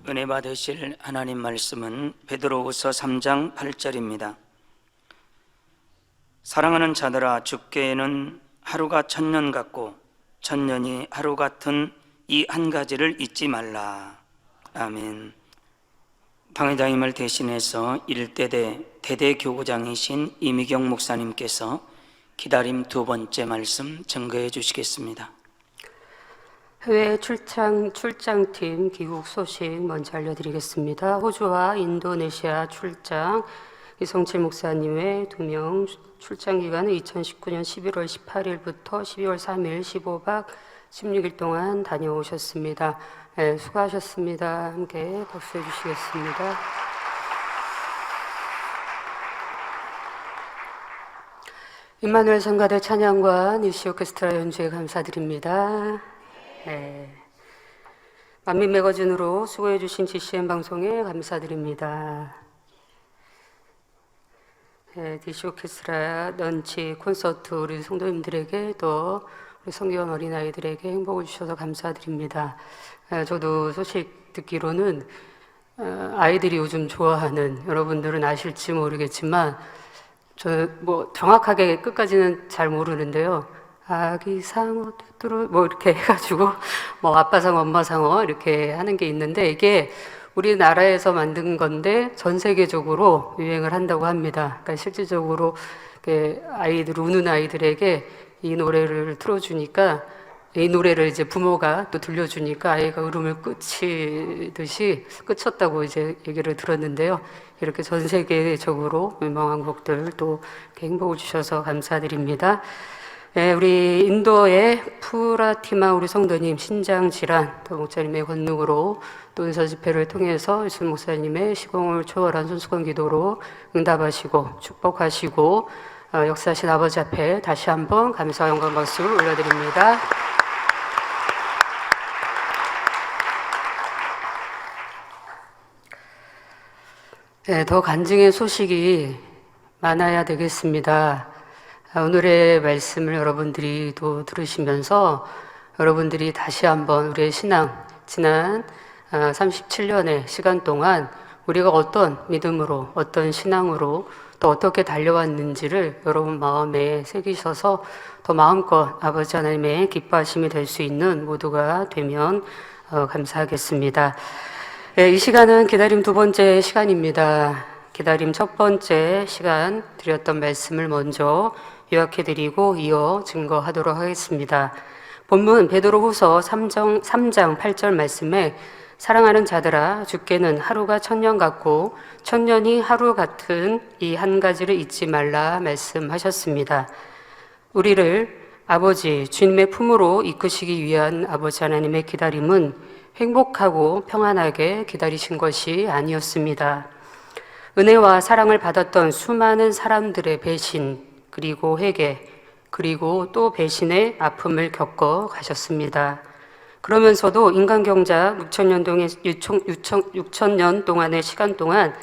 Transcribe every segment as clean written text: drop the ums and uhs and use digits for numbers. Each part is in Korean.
은혜 받으실 하나님 말씀은 베드로후서 3장 8절입니다. 사랑하는 자들아, 주께는 하루가 천년 같고 천년이 하루 같은 이 한 가지를 잊지 말라. 아멘. 당회장님을 대신해서 1대대 대대교구장이신 이미경 목사님께서 기다림 두 번째 말씀 증거해 주시겠습니다. 해외 출장팀 귀국 소식 먼저 알려드리겠습니다. 호주와 인도네시아 출장 이성칠 목사님의 2명 출장 기간은 2019년 11월 18일부터 12월 3일 15박 16일 동안 다녀오셨습니다. 네, 수고하셨습니다. 함께 박수해 주시겠습니다. 임마누엘 성가대 찬양과 니시 오케스트라 연주에 감사드립니다. 네. 만민 매거진으로 수고해 주신 GCN 방송에 감사드립니다. 네, 니시 오케스트라 런치 콘서트 우리 성도님들에게 또 우리 성교원 어린아이들에게 행복을 주셔서 감사드립니다. 저도 소식 듣기로는 아이들이 요즘 좋아하는, 여러분들은 아실지 모르겠지만 저 정확하게 끝까지는 잘 모르는데요. 아기 상어 뚜뚜루 이렇게 해가지고 아빠 상어 엄마 상어 이렇게 하는 게 있는데, 이게 우리나라에서 만든 건데 전 세계적으로 유행을 한다고 합니다. 그러니까 실질적으로 아이들, 우는 아이들에게 이 노래를 틀어주니까, 이 노래를 이제 부모가 또 들려주니까 아이가 울음을 그쳤다고 이제 얘기를 들었는데요. 이렇게 전 세계적으로 유명한 곡들 또 행복을 주셔서 감사드립니다. 네, 우리 인도의 푸라티마 우리 성도님 신장 질환, 또 목사님의 권능으로 또 은사 집회를 통해서 예수 목사님의 시공을 초월한 손수건 기도로 응답하시고 축복하시고 역사하신 아버지 앞에 다시 한번 감사와 영광 박수 올려드립니다. 네, 더 간증의 소식이 많아야 되겠습니다. 오늘의 말씀을 여러분들이 또 들으시면서 여러분들이 다시 한번 우리의 신앙, 지난 37년의 시간 동안 우리가 어떤 믿음으로, 어떤 신앙으로 또 어떻게 달려왔는지를 여러분 마음에 새기셔서 더 마음껏 아버지 하나님의 기뻐하심이 될 수 있는 모두가 되면 감사하겠습니다. 이 시간은 기다림 두 번째 시간입니다. 기다림 첫 번째 시간 드렸던 말씀을 먼저 요약해드리고 이어 증거하도록 하겠습니다. 본문 베드로후서 3장 8절 말씀에 사랑하는 자들아, 주께는 하루가 천년 같고 천년이 하루 같은 이 한 가지를 잊지 말라 말씀하셨습니다. 우리를 아버지 주님의 품으로 이끄시기 위한 아버지 하나님의 기다림은 행복하고 평안하게 기다리신 것이 아니었습니다. 은혜와 사랑을 받았던 수많은 사람들의 배신, 그리고 회개, 그리고 또 배신의 아픔을 겪어 가셨습니다. 그러면서도 인간 경작 6천년 동안의 시간 동안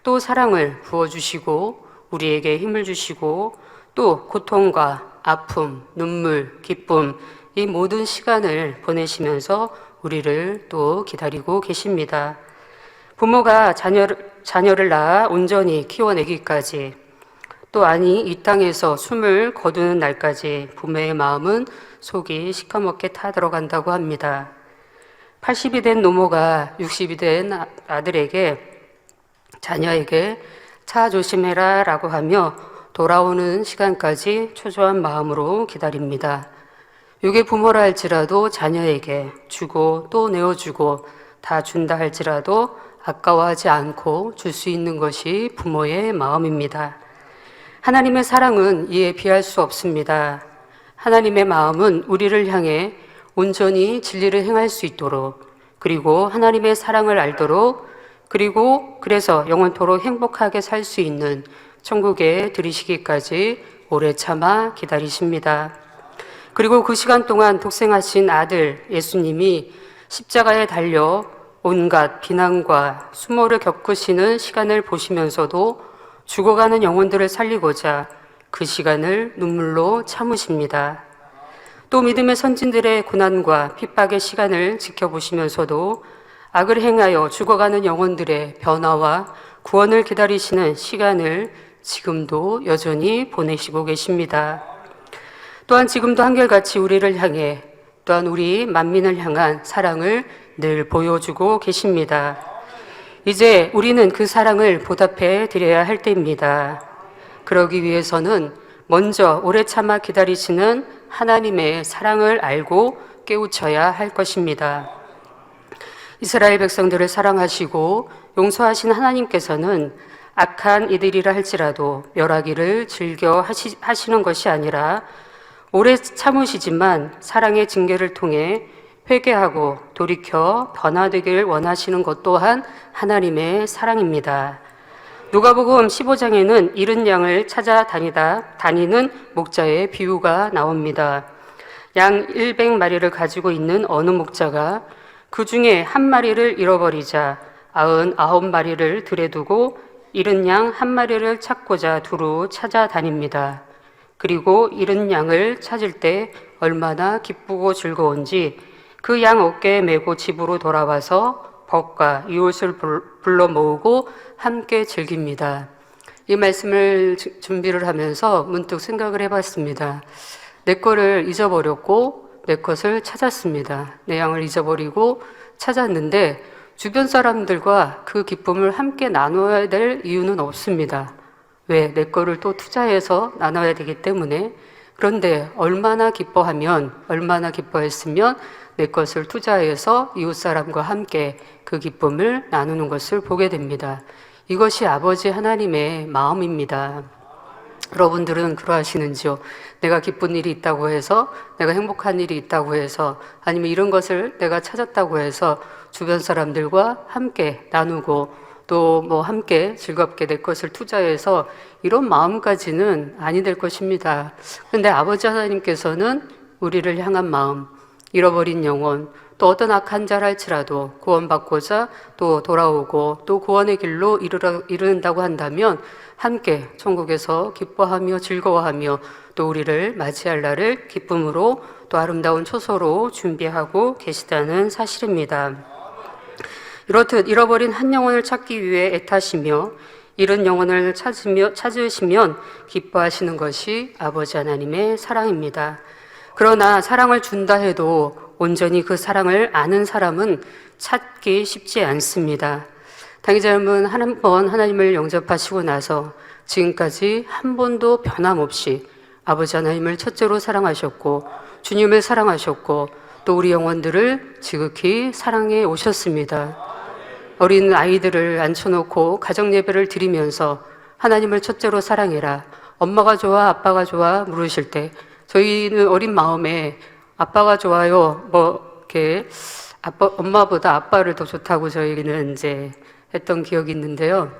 또 사랑을 부어주시고 우리에게 힘을 주시고 또 고통과 아픔, 눈물, 기쁨, 이 모든 시간을 보내시면서 우리를 또 기다리고 계십니다. 부모가 자녀를 낳아 온전히 키워내기까지, 또 이 땅에서 숨을 거두는 날까지 부모의 마음은 속이 시커멓게 타들어간다고 합니다. 80이 된 노모가 60이 된 자녀에게 차 조심해라 라고 하며 돌아오는 시간까지 초조한 마음으로 기다립니다. 육의 부모라 할지라도 자녀에게 주고 또 내어주고 다 준다 할지라도 아까워하지 않고 줄 수 있는 것이 부모의 마음입니다. 하나님의 사랑은 이에 비할 수 없습니다. 하나님의 마음은 우리를 향해 온전히 진리를 행할 수 있도록, 그리고 하나님의 사랑을 알도록, 그리고 그래서 영원토록 행복하게 살 수 있는 천국에 들이시기까지 오래 참아 기다리십니다. 그리고 그 시간 동안 독생하신 아들 예수님이 십자가에 달려 온갖 비난과 수모를 겪으시는 시간을 보시면서도 죽어가는 영혼들을 살리고자 그 시간을 눈물로 참으십니다. 또 믿음의 선진들의 고난과 핍박의 시간을 지켜보시면서도 악을 행하여 죽어가는 영혼들의 변화와 구원을 기다리시는 시간을 지금도 여전히 보내시고 계십니다. 또한 지금도 한결같이 우리를 향해 또한 우리 만민을 향한 사랑을 늘 보여주고 계십니다. 이제 우리는 그 사랑을 보답해 드려야 할 때입니다. 그러기 위해서는 먼저 오래 참아 기다리시는 하나님의 사랑을 알고 깨우쳐야 할 것입니다. 이스라엘 백성들을 사랑하시고 용서하신 하나님께서는 악한 이들이라 할지라도 멸하기를 즐겨 하시는 것이 아니라 오래 참으시지만 사랑의 징계를 통해 회개하고 돌이켜 변화되길 원하시는 것 또한 하나님의 사랑입니다. 누가복음 15장에는 잃은 양을 찾아 다니는 목자의 비유가 나옵니다. 양 100마리를 가지고 있는 어느 목자가 그 중에 한 마리를 잃어버리자 99마리를 들에 두고 잃은 양 한 마리를 찾고자 두루 찾아다닙니다. 그리고 잃은 양을 찾을 때 얼마나 기쁘고 즐거운지 그 양 어깨에 메고 집으로 돌아와서 벗과 이웃을 불러 모으고 함께 즐깁니다. 이 말씀을 준비를 하면서 문득 생각을 해봤습니다. 내 거를 잊어버렸고 내 것을 찾았습니다. 내 양을 잊어버리고 찾았는데 주변 사람들과 그 기쁨을 함께 나눠야 될 이유는 없습니다. 왜? 내 거를 또 투자해서 나눠야 되기 때문에. 그런데 얼마나 기뻐했으면 내 것을 투자해서 이웃 사람과 함께 그 기쁨을 나누는 것을 보게 됩니다. 이것이 아버지 하나님의 마음입니다. 여러분들은 그러하시는지요? 내가 기쁜 일이 있다고 해서, 내가 행복한 일이 있다고 해서, 아니면 이런 것을 내가 찾았다고 해서 주변 사람들과 함께 나누고 또 뭐 함께 즐겁게 내 것을 투자해서 이런 마음까지는 아니 될 것입니다. 그런데 아버지 하나님께서는 우리를 향한 마음, 잃어버린 영혼, 또 어떤 악한 자라 할지라도 구원받고자 또 돌아오고 또 구원의 길로 이르는다고 한다면 함께 천국에서 기뻐하며 즐거워하며 또 우리를 맞이할 날을 기쁨으로 또 아름다운 초소로 준비하고 계시다는 사실입니다. 이렇듯 잃어버린 한 영혼을 찾기 위해 애타시며 잃은 영혼을 찾으시면 기뻐하시는 것이 아버지 하나님의 사랑입니다. 그러나 사랑을 준다 해도 온전히 그 사랑을 아는 사람은 찾기 쉽지 않습니다. 당의자님은 한 번 하나님을 영접하시고 나서 지금까지 한 번도 변함없이 아버지 하나님을 첫째로 사랑하셨고 주님을 사랑하셨고 또 우리 영혼들을 지극히 사랑해 오셨습니다. 어린 아이들을 앉혀놓고 가정 예배를 드리면서 하나님을 첫째로 사랑해라, 엄마가 좋아 아빠가 좋아 물으실 때 저희는 어린 마음에 아빠가 좋아요, 엄마보다 아빠를 더 좋다고 저희는 이제 했던 기억이 있는데요.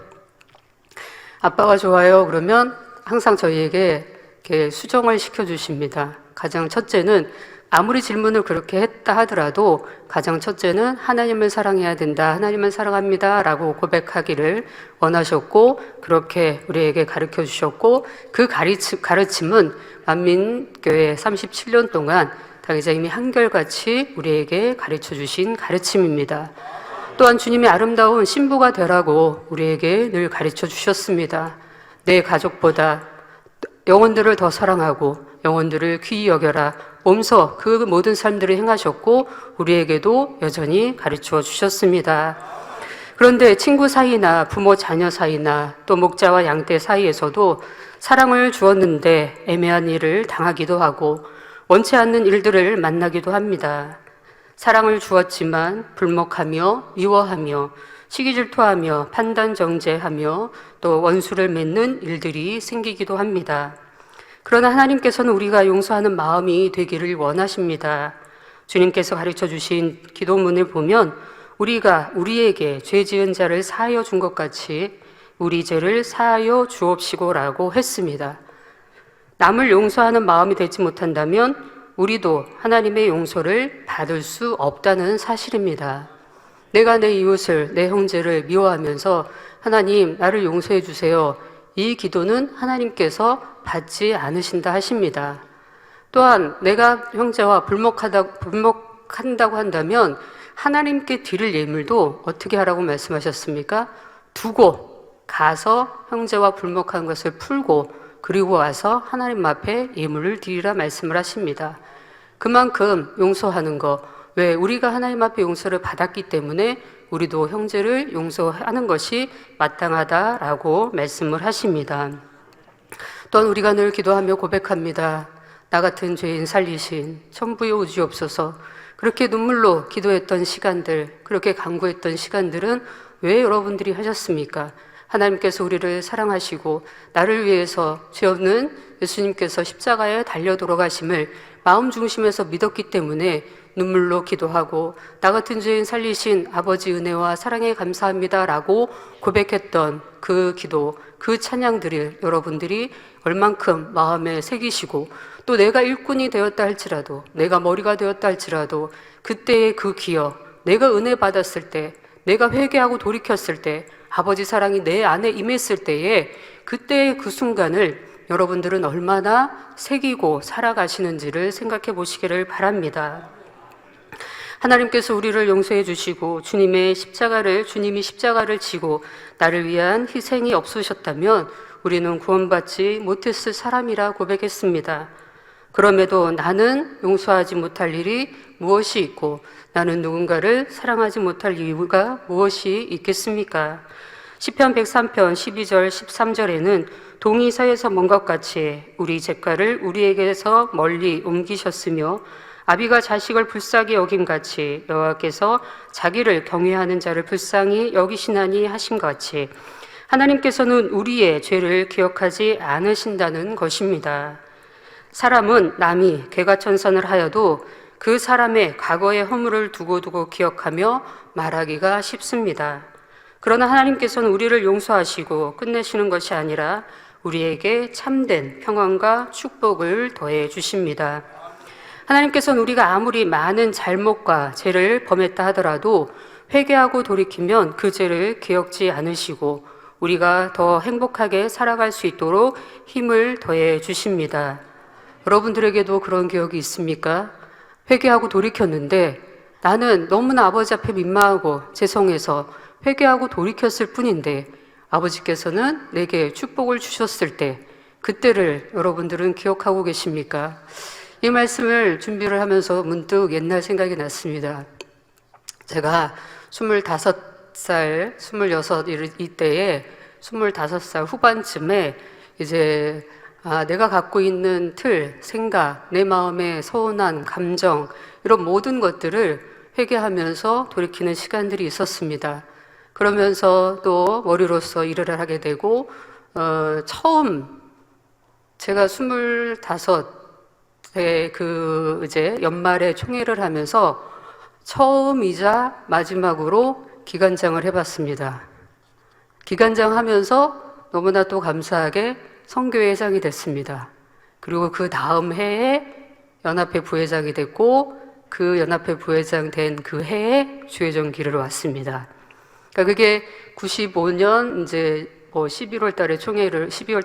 아빠가 좋아요 그러면 항상 저희에게 이렇게 수정을 시켜주십니다. 가장 첫째는 아무리 질문을 그렇게 했다 하더라도 가장 첫째는 하나님을 사랑해야 된다, 하나님을 사랑합니다 라고 고백하기를 원하셨고 그렇게 우리에게 가르쳐 주셨고 그 가르침은 만민교회 37년 동안 당의자님이 한결같이 우리에게 가르쳐 주신 가르침입니다. 또한 주님의 아름다운 신부가 되라고 우리에게 늘 가르쳐 주셨습니다. 내 가족보다 영혼들을 더 사랑하고 영혼들을 귀히 여겨라 몸소 그 모든 삶들을 행하셨고 우리에게도 여전히 가르쳐 주셨습니다. 그런데 친구 사이나 부모 자녀 사이나 또 목자와 양떼 사이에서도 사랑을 주었는데 애매한 일을 당하기도 하고 원치 않는 일들을 만나기도 합니다. 사랑을 주었지만 불목하며 미워하며 시기질투하며 판단정죄하며 또 원수를 맺는 일들이 생기기도 합니다. 그러나 하나님께서는 우리가 용서하는 마음이 되기를 원하십니다. 주님께서 가르쳐 주신 기도문을 보면 우리가 우리에게 죄 지은 자를 사하여 준 것 같이 우리 죄를 사하여 주옵시고라고 했습니다. 남을 용서하는 마음이 되지 못한다면 우리도 하나님의 용서를 받을 수 없다는 사실입니다. 내가 내 이웃을, 내 형제를 미워하면서 하나님 나를 용서해 주세요, 이 기도는 하나님께서 받지 않으신다 하십니다. 또한 내가 형제와 불목한다고 한다면 하나님께 드릴 예물도 어떻게 하라고 말씀하셨습니까? 두고 가서 형제와 불목한 것을 풀고 그리고 와서 하나님 앞에 예물을 드리라 말씀을 하십니다. 그만큼 용서하는 거, 왜 우리가 하나님 앞에 용서를 받았기 때문에 우리도 형제를 용서하는 것이 마땅하다라고 말씀을 하십니다. 또한 우리가 늘 기도하며 고백합니다. 나 같은 죄인 살리신 천부여 오주옵소서. 그렇게 눈물로 기도했던 시간들, 그렇게 간구했던 시간들은 왜 여러분들이 하셨습니까? 하나님께서 우리를 사랑하시고 나를 위해서 죄 없는 예수님께서 십자가에 달려 돌아가심을 마음 중심에서 믿었기 때문에 눈물로 기도하고 나 같은 죄인 살리신 아버지 은혜와 사랑에 감사합니다 라고 고백했던 그 기도, 그 찬양들을 여러분들이 얼만큼 마음에 새기시고 또 내가 일꾼이 되었다 할지라도, 내가 머리가 되었다 할지라도 그때의 그 기억, 내가 은혜 받았을 때, 내가 회개하고 돌이켰을 때, 아버지 사랑이 내 안에 임했을 때에 그때의 그 순간을 여러분들은 얼마나 새기고 살아가시는지를 생각해 보시기를 바랍니다. 하나님께서 우리를 용서해 주시고 주님이 십자가를 지고 나를 위한 희생이 없으셨다면 우리는 구원받지 못했을 사람이라 고백했습니다. 그럼에도 나는 용서하지 못할 일이 무엇이 있고 나는 누군가를 사랑하지 못할 이유가 무엇이 있겠습니까? 시편 103편 12절 13절에는 동이 서에서 먼 것 같이 우리 잿가를 우리에게서 멀리 옮기셨으며 아비가 자식을 불쌍히 여김같이 여호와께서 자기를 경외하는 자를 불쌍히 여기시나니 하심같이 하나님께서는 우리의 죄를 기억하지 않으신다는 것입니다. 사람은 남이 개가천선을 하여도 그 사람의 과거의 허물을 두고두고 기억하며 말하기가 쉽습니다. 그러나 하나님께서는 우리를 용서하시고 끝내시는 것이 아니라 우리에게 참된 평안과 축복을 더해 주십니다. 하나님께서는 우리가 아무리 많은 잘못과 죄를 범했다 하더라도 회개하고 돌이키면 그 죄를 기억지 않으시고 우리가 더 행복하게 살아갈 수 있도록 힘을 더해 주십니다. 여러분들에게도 그런 기억이 있습니까? 회개하고 돌이켰는데 나는 너무나 아버지 앞에 민망하고 죄송해서 회개하고 돌이켰을 뿐인데 아버지께서는 내게 축복을 주셨을 때 그때를 여러분들은 기억하고 계십니까? 이 말씀을 준비를 하면서 문득 옛날 생각이 났습니다. 제가 25살, 26 이때에 25살 후반쯤에 이제 내가 갖고 있는 틀, 생각, 내 마음의 서운한 감정 이런 모든 것들을 회개하면서 돌이키는 시간들이 있었습니다. 그러면서 또 머리로서 일을 하게 되고 처음 제가 25세 그 이제 연말에 총회를 하면서 처음이자 마지막으로 기관장을 해봤습니다. 기관장 하면서 너무나 또 감사하게 선교회장이 됐습니다. 그리고 그 다음 해에 연합회 부회장이 됐고 그 연합회 부회장 된 그 해에 주회장 길을 왔습니다. 그러니까 그게 95년 이제 12월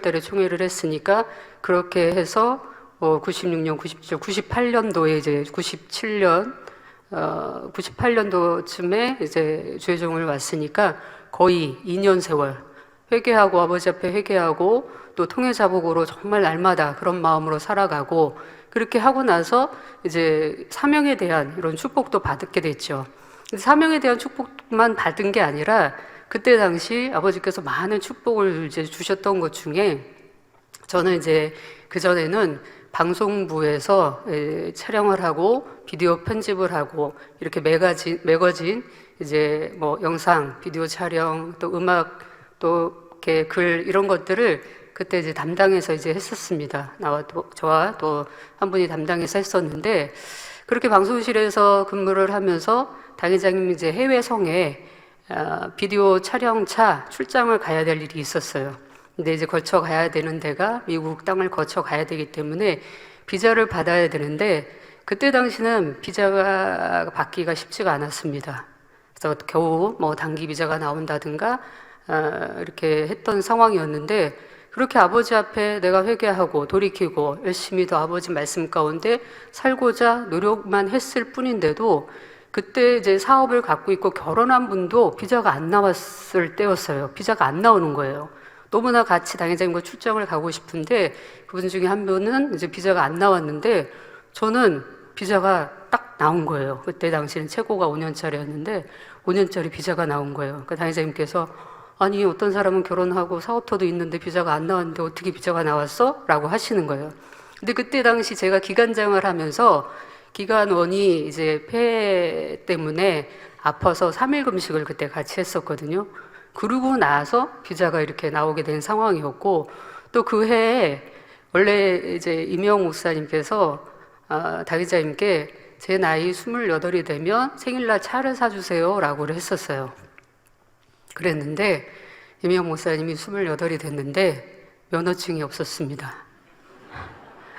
달에 총회를 했으니까 그렇게 해서 96년, 97, 98년도에 이제 98년도쯤에 이제 주회종을 왔으니까 거의 2년 세월 회개하고 아버지 앞에 회개하고 또 통회자복으로 정말 날마다 그런 마음으로 살아가고 그렇게 하고 나서 이제 사명에 대한 이런 축복도 받게 됐죠. 사명에 대한 축복만 받은 게 아니라 그때 당시 아버지께서 많은 축복을 이제 주셨던 것 중에 저는 이제 그전에는 방송부에서 촬영을 하고 비디오 편집을 하고 이렇게 매거진 이제 뭐 영상, 비디오 촬영, 또 음악, 또 이렇게 글 이런 것들을 그때 이제 담당해서 이제 했었습니다. 저와 또 한 분이 담당해서 했었는데 그렇게 방송실에서 근무를 하면서 당회장님 이제 해외 성에 비디오 촬영차 출장을 가야 될 일이 있었어요. 근데 이제 거쳐 가야 되는 데가 미국 땅을 거쳐 가야 되기 때문에 비자를 받아야 되는데 그때 당시는 비자가 받기가 쉽지가 않았습니다. 그래서 겨우 뭐 단기 비자가 나온다든가 이렇게 했던 상황이었는데 그렇게 아버지 앞에 내가 회개하고 돌이키고 열심히 더 아버지 말씀 가운데 살고자 노력만 했을 뿐인데도 그때 이제 사업을 갖고 있고 결혼한 분도 비자가 안 나왔을 때였어요. 비자가 안 나오는 거예요. 너무나 같이 당회장님과 출장을 가고 싶은데 그분 중에 한 분은 이제 비자가 안 나왔는데 저는 비자가 딱 나온 거예요. 그때 당시는 최고가 5년짜리였는데 5년짜리 비자가 나온 거예요. 그러니까 당회장님께서 아니 어떤 사람은 결혼하고 사업터도 있는데 비자가 안 나왔는데 어떻게 비자가 나왔어? 라고 하시는 거예요. 근데 그때 당시 제가 기관장을 하면서 기관원이 이제 폐 때문에 아파서 3일 금식을 그때 같이 했었거든요. 그러고 나서 비자가 이렇게 나오게 된 상황이었고 또 그 해에 원래 이제 임영 목사님께서 당회장님께 제 나이 28이 되면 생일날 차를 사주세요 라고 했었어요. 그랬는데 임영 목사님이 28이 됐는데 면허증이 없었습니다.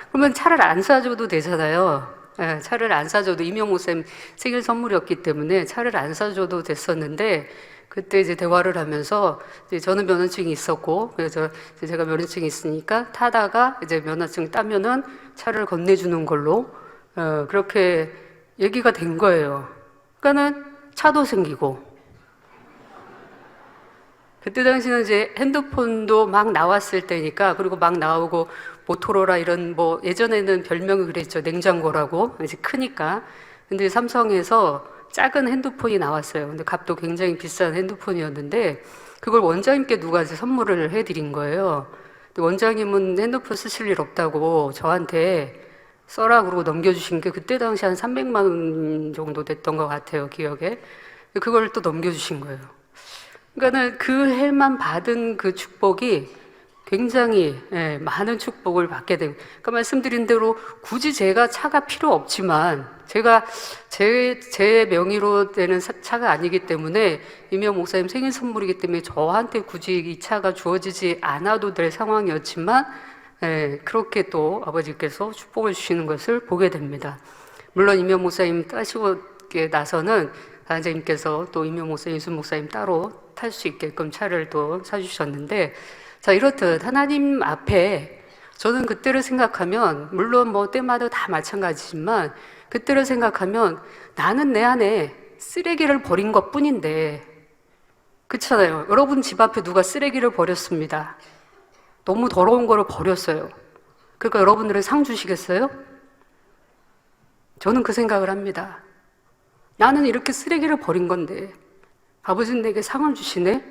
그러면 차를 안 사줘도 되잖아요. 네, 차를 안 사줘도 임영 목사님 생일 선물이었기 때문에 차를 안 사줘도 됐었는데 그때 이제 대화를 하면서 이제 저는 면허증이 있었고 그래서 제가 면허증이 있으니까 타다가 이제 면허증 따면은 차를 건네주는 걸로 그렇게 얘기가 된 거예요. 그러니까는 차도 생기고 그때 당시는 이제 핸드폰도 막 나왔을 때니까 그리고 막 나오고 모토로라 이런 뭐 예전에는 별명이 그랬죠. 냉장고라고 이제 크니까. 근데 삼성에서 작은 핸드폰이 나왔어요. 근데 값도 굉장히 비싼 핸드폰이었는데 그걸 원장님께 누가 이제 선물을 해드린 거예요. 근데 원장님은 핸드폰 쓰실 일 없다고 저한테 써라 그러고 넘겨주신 게 그때 당시 한 300만 원 정도 됐던 것 같아요. 기억에. 그걸 또 넘겨주신 거예요. 그러니까는 그 해만 받은 그 축복이 굉장히 많은 축복을 받게 된. 그러니까 말씀드린 대로 굳이 제가 차가 필요 없지만 제가 제 명의로 되는 차가 아니기 때문에 임영 목사님 생일 선물이기 때문에 저한테 굳이 이 차가 주어지지 않아도 될 상황이었지만 그렇게 또 아버지께서 축복을 주시는 것을 보게 됩니다. 물론 임영 목사님 따시고 나서는 단장님께서 또 임영 목사님, 이순 목사님 따로 탈 수 있게끔 차를 또 사주셨는데 자 이렇듯 하나님 앞에 저는 그때를 생각하면 물론 뭐 때마다 다 마찬가지지만 그때를 생각하면 나는 내 안에 쓰레기를 버린 것 뿐인데 그렇잖아요. 여러분 집 앞에 누가 쓰레기를 버렸습니다. 너무 더러운 거를 버렸어요. 그러니까 여러분들은 상 주시겠어요? 저는 그 생각을 합니다. 나는 이렇게 쓰레기를 버린 건데 아버지는 내게 상을 주시네?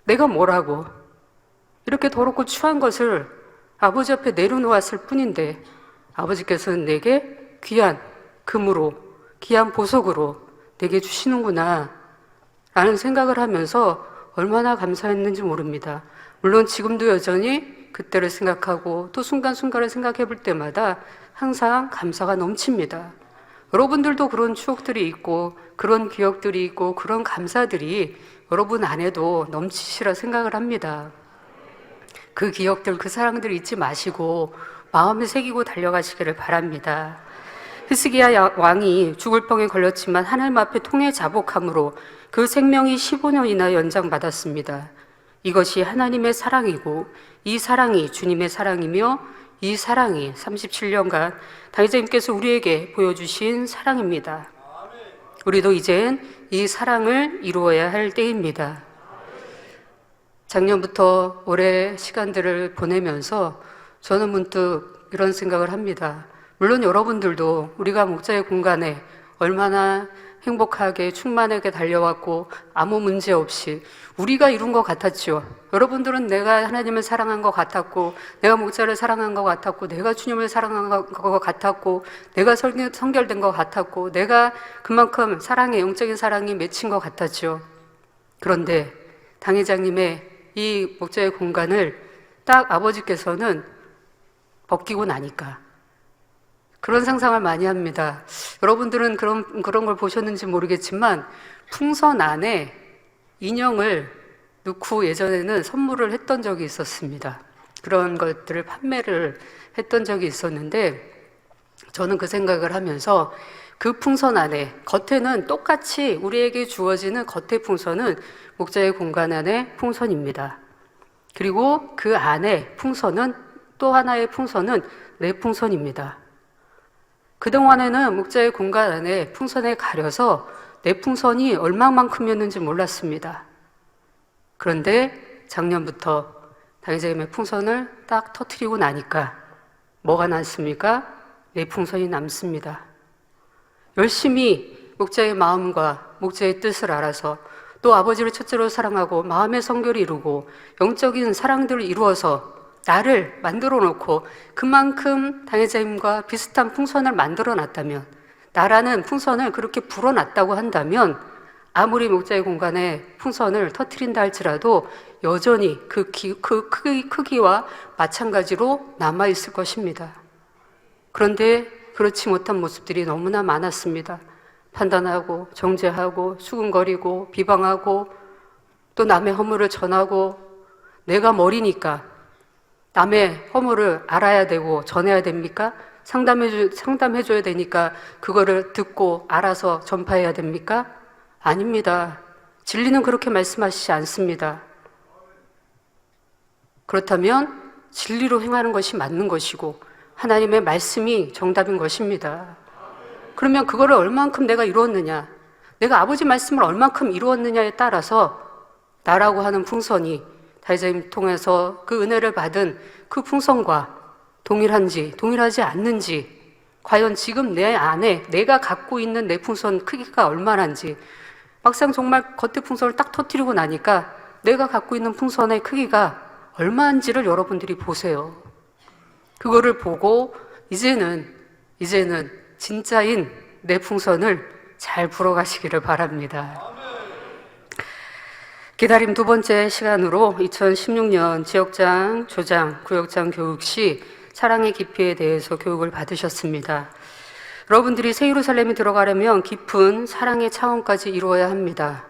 내가 뭐라고? 이렇게 더럽고 추한 것을 아버지 앞에 내려놓았을 뿐인데 아버지께서는 내게 귀한 금으로, 귀한 보석으로 내게 주시는구나 라는 생각을 하면서 얼마나 감사했는지 모릅니다. 물론 지금도 여전히 그때를 생각하고 또 순간순간을 생각해 볼 때마다 항상 감사가 넘칩니다. 여러분들도 그런 추억들이 있고 그런 기억들이 있고 그런 감사들이 여러분 안에도 넘치시라 생각을 합니다. 그 기억들, 그 사랑들 잊지 마시고 마음에 새기고 달려가시기를 바랍니다. 히스기야 왕이 죽을 병에 걸렸지만 하나님 앞에 통해 자복함으로 그 생명이 15년이나 연장받았습니다. 이것이 하나님의 사랑이고 이 사랑이 주님의 사랑이며 이 사랑이 37년간 당회장님께서 우리에게 보여주신 사랑입니다. 우리도 이젠 이 사랑을 이루어야 할 때입니다. 작년부터 올해 시간들을 보내면서 저는 문득 이런 생각을 합니다. 물론 여러분들도 우리가 목자의 공간에 얼마나 행복하게 충만하게 달려왔고 아무 문제 없이 우리가 이룬 것 같았죠. 여러분들은 내가 하나님을 사랑한 것 같았고 내가 목자를 사랑한 것 같았고 내가 주님을 사랑한 것 같았고 내가 성결된 것 같았고 내가 그만큼 사랑의 영적인 사랑이 맺힌 것 같았죠. 그런데 당회장님의 이 목자의 공간을 딱 아버지께서는 벗기고 나니까 그런 상상을 많이 합니다. 여러분들은 그런 걸 보셨는지 모르겠지만 풍선 안에 인형을 넣고 예전에는 선물을 했던 적이 있었습니다. 그런 것들을 판매를 했던 적이 있었는데 저는 그 생각을 하면서 그 풍선 안에 겉에는 똑같이 우리에게 주어지는 겉의 풍선은 목자의 공간 안의 풍선입니다. 그리고 그 안에 풍선은 또 하나의 풍선은 내 풍선입니다. 그동안에는 목자의 공간 안에 풍선에 가려서 내 풍선이 얼마만큼이었는지 몰랐습니다. 그런데 작년부터 당회장님의 풍선을 딱 터뜨리고 나니까 뭐가 남습니까? 내 풍선이 남습니다. 열심히 목자의 마음과 목자의 뜻을 알아서 또 아버지를 첫째로 사랑하고 마음의 성결을 이루고 영적인 사랑들을 이루어서 나를 만들어 놓고 그만큼 당회장님과 비슷한 풍선을 만들어 놨다면, 나라는 풍선을 그렇게 불어놨다고 한다면 아무리 목자의 공간에 풍선을 터뜨린다 할지라도 여전히 그 크기와 마찬가지로 남아있을 것입니다. 그런데 그렇지 못한 모습들이 너무나 많았습니다. 판단하고 정죄하고 수군거리고 비방하고 또 남의 허물을 전하고, 내가 머리니까 남의 허물을 알아야 되고 전해야 됩니까? 상담해줘야 되니까 그거를 듣고 알아서 전파해야 됩니까? 아닙니다. 진리는 그렇게 말씀하시지 않습니다. 그렇다면 진리로 행하는 것이 맞는 것이고 하나님의 말씀이 정답인 것입니다. 그러면 그거를 얼만큼 내가 이루었느냐, 내가 아버지 말씀을 얼만큼 이루었느냐에 따라서 나라고 하는 풍선이 다윗을 통해서 그 은혜를 받은 그 풍선과 동일한지 동일하지 않는지, 과연 지금 내 안에 내가 갖고 있는 내 풍선 크기가 얼마나인지, 막상 정말 겉에 풍선을 딱 터뜨리고 나니까 내가 갖고 있는 풍선의 크기가 얼마인지를 여러분들이 보세요. 그거를 보고 이제는 진짜인 내 풍선을 잘 불어가시기를 바랍니다. 기다림 두 번째 시간으로 2016년 지역장, 조장, 구역장 교육 시 사랑의 깊이에 대해서 교육을 받으셨습니다. 여러분들이 새 예루살렘에 들어가려면 깊은 사랑의 차원까지 이루어야 합니다.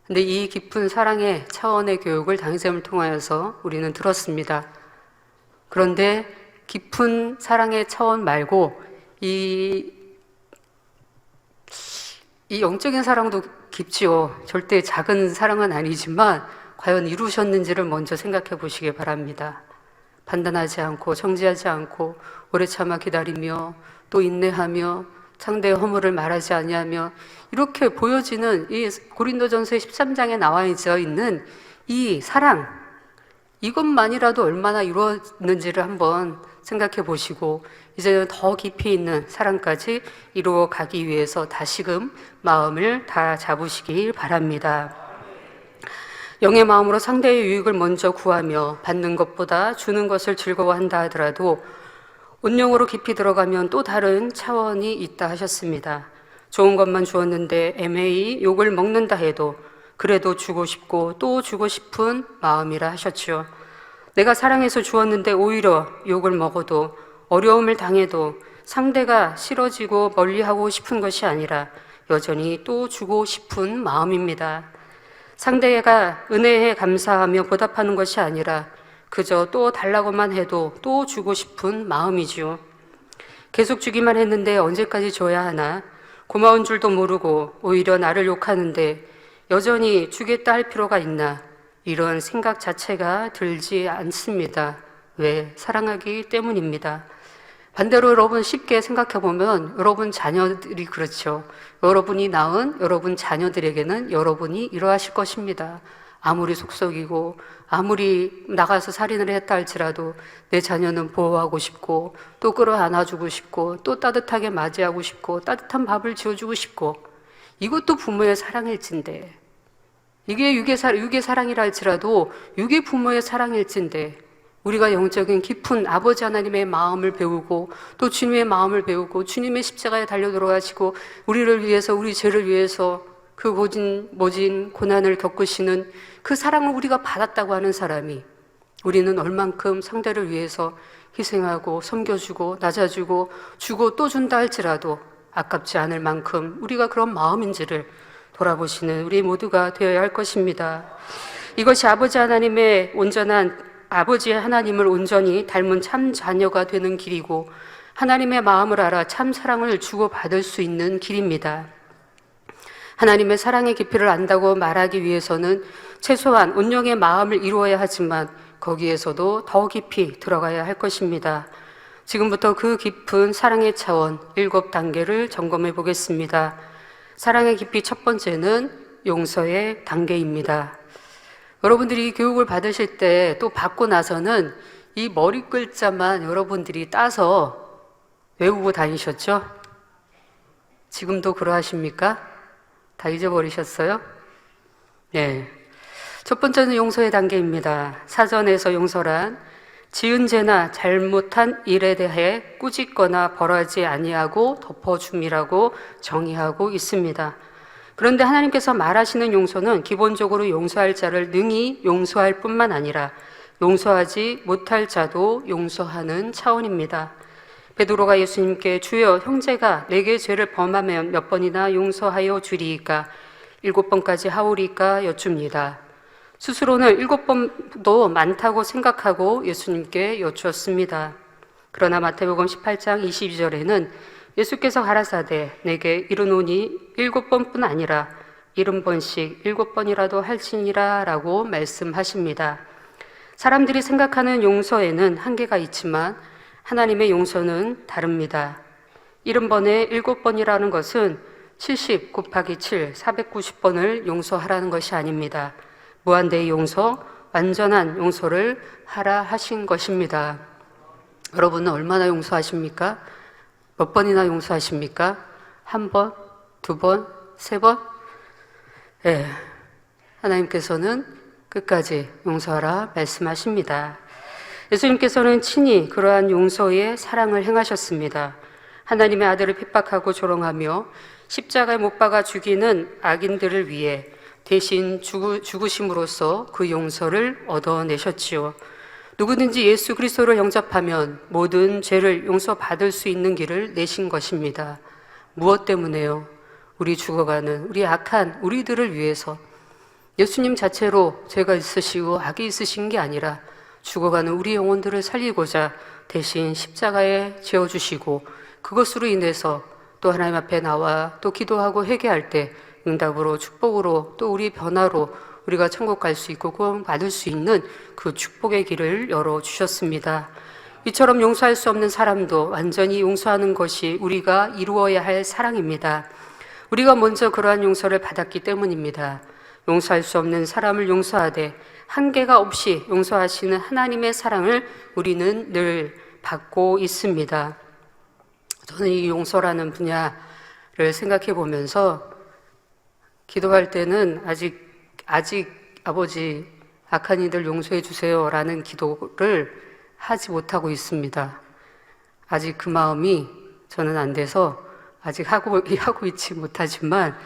근데 이 깊은 사랑의 차원의 교육을 당회쌤을 통하여서 우리는 들었습니다. 그런데 깊은 사랑의 차원 말고 이 영적인 사랑도 깊지요. 절대 작은 사랑은 아니지만 과연 이루셨는지를 먼저 생각해 보시기 바랍니다. 판단하지 않고 정지하지 않고 오래 참아 기다리며 또 인내하며 상대의 허물을 말하지 아니하며, 이렇게 보여지는 이 고린도전서 13장에 나와 있는 이 사랑, 이것만이라도 얼마나 이루었는지를 한번 생각해 보시고 이제는 더 깊이 있는 사랑까지 이루어 가기 위해서 다시금 마음을 다 잡으시길 바랍니다. 영의 마음으로 상대의 유익을 먼저 구하며 받는 것보다 주는 것을 즐거워한다 하더라도 온영으로 깊이 들어가면 또 다른 차원이 있다 하셨습니다. 좋은 것만 주었는데 애매히 욕을 먹는다 해도 그래도 주고 싶고 또 주고 싶은 마음이라 하셨죠. 내가 사랑해서 주었는데 오히려 욕을 먹어도 어려움을 당해도 상대가 싫어지고 멀리하고 싶은 것이 아니라 여전히 또 주고 싶은 마음입니다. 상대가 은혜에 감사하며 보답하는 것이 아니라 그저 또 달라고만 해도 또 주고 싶은 마음이지요. 계속 주기만 했는데 언제까지 줘야 하나? 고마운 줄도 모르고 오히려 나를 욕하는데 여전히 주겠다 할 필요가 있나? 이런 생각 자체가 들지 않습니다. 왜? 사랑하기 때문입니다. 반대로 여러분 쉽게 생각해 보면 여러분 자녀들이 그렇죠. 여러분이 낳은 여러분 자녀들에게는 여러분이 이러하실 것입니다. 아무리 속썩이고 아무리 나가서 살인을 했다 할지라도 내 자녀는 보호하고 싶고 또 끌어안아주고 싶고 또 따뜻하게 맞이하고 싶고 따뜻한 밥을 지어주고 싶고, 이것도 부모의 사랑일진데, 이게 육의 사랑이라 할지라도 육의 부모의 사랑일진데, 우리가 영적인 깊은 아버지 하나님의 마음을 배우고 또 주님의 마음을 배우고 주님의 십자가에 달려 들어가시고 우리를 위해서, 우리 죄를 위해서 그 모진 고난을 겪으시는 그 사랑을 우리가 받았다고 하는 사람이, 우리는 얼만큼 상대를 위해서 희생하고 섬겨주고 낮아주고 주고 또 준다 할지라도 아깝지 않을 만큼 우리가 그런 마음인지를 돌아보시는 우리 모두가 되어야 할 것입니다. 이것이 아버지 하나님의 아버지 하나님을 온전히 닮은 참 자녀가 되는 길이고 하나님의 마음을 알아 참 사랑을 주고받을 수 있는 길입니다. 하나님의 사랑의 깊이를 안다고 말하기 위해서는 최소한 온영의 마음을 이루어야 하지만 거기에서도 더 깊이 들어가야 할 것입니다. 지금부터 그 깊은 사랑의 차원 7단계를 점검해 보겠습니다. 사랑의 깊이 첫 번째는 용서의 단계입니다. 여러분들이 교육을 받으실 때 또 받고 나서는 이 머리 글자만 여러분들이 따서 외우고 다니셨죠? 지금도 그러하십니까? 다 잊어버리셨어요? 네. 첫 번째는 용서의 단계입니다. 사전에서 용서란 지은 죄나 잘못한 일에 대해 꾸짖거나 벌하지 아니하고 덮어줌이라고 정의하고 있습니다. 그런데 하나님께서 말하시는 용서는 기본적으로 용서할 자를 능히 용서할 뿐만 아니라 용서하지 못할 자도 용서하는 차원입니다. 베드로가 예수님께 주여 형제가 내게 죄를 범하면 몇 번이나 용서하여 주리이까 7번까지 하오리까 여쭙니다. 스스로는 7번도 많다고 생각하고 예수님께 여쭈었습니다. 그러나 마태복음 18장 22절에는 예수께서 가라사대 내게 이르노니 7번뿐 아니라 70번씩 7번이라도 할지니라 라고 말씀하십니다. 사람들이 생각하는 용서에는 한계가 있지만 하나님의 용서는 다릅니다. 70번에 7번이라는 것은 70 곱하기 7, 490번을 용서하라는 것이 아닙니다. 무한대의 용서, 완전한 용서를 하라 하신 것입니다. 여러분은 얼마나 용서하십니까? 몇 번이나 용서하십니까? 1번, 2번, 3번? 네. 하나님께서는 끝까지 용서하라 말씀하십니다. 예수님께서는 친히 그러한 용서의 사랑을 행하셨습니다. 하나님의 아들을 핍박하고 조롱하며 십자가에 못 박아 죽이는 악인들을 위해 대신 죽으심으로써 그 용서를 얻어내셨지요. 누구든지 예수 그리스도를 영접하면 모든 죄를 용서받을 수 있는 길을 내신 것입니다. 무엇 때문에요? 우리 죽어가는 우리 악한 우리들을 위해서. 예수님 자체로 죄가 있으시고 악이 있으신 게 아니라 죽어가는 우리 영혼들을 살리고자 대신 십자가에 지어주시고 그것으로 인해서 또 하나님 앞에 나와 또 기도하고 회개할 때 응답으로 축복으로 또 우리 변화로 우리가 천국 갈 수 있고 구원 받을 수 있는 그 축복의 길을 열어주셨습니다. 이처럼 용서할 수 없는 사람도 완전히 용서하는 것이 우리가 이루어야 할 사랑입니다. 우리가 먼저 그러한 용서를 받았기 때문입니다. 용서할 수 없는 사람을 용서하되 한계가 없이 용서하시는 하나님의 사랑을 우리는 늘 받고 있습니다. 저는 이 용서라는 분야를 생각해 보면서 기도할 때는 아직 아버지 악한 이들 용서해 주세요 라는 기도를 하지 못하고 있습니다. 아직 그 마음이 저는 안 돼서 아직 하고 있지 못하지만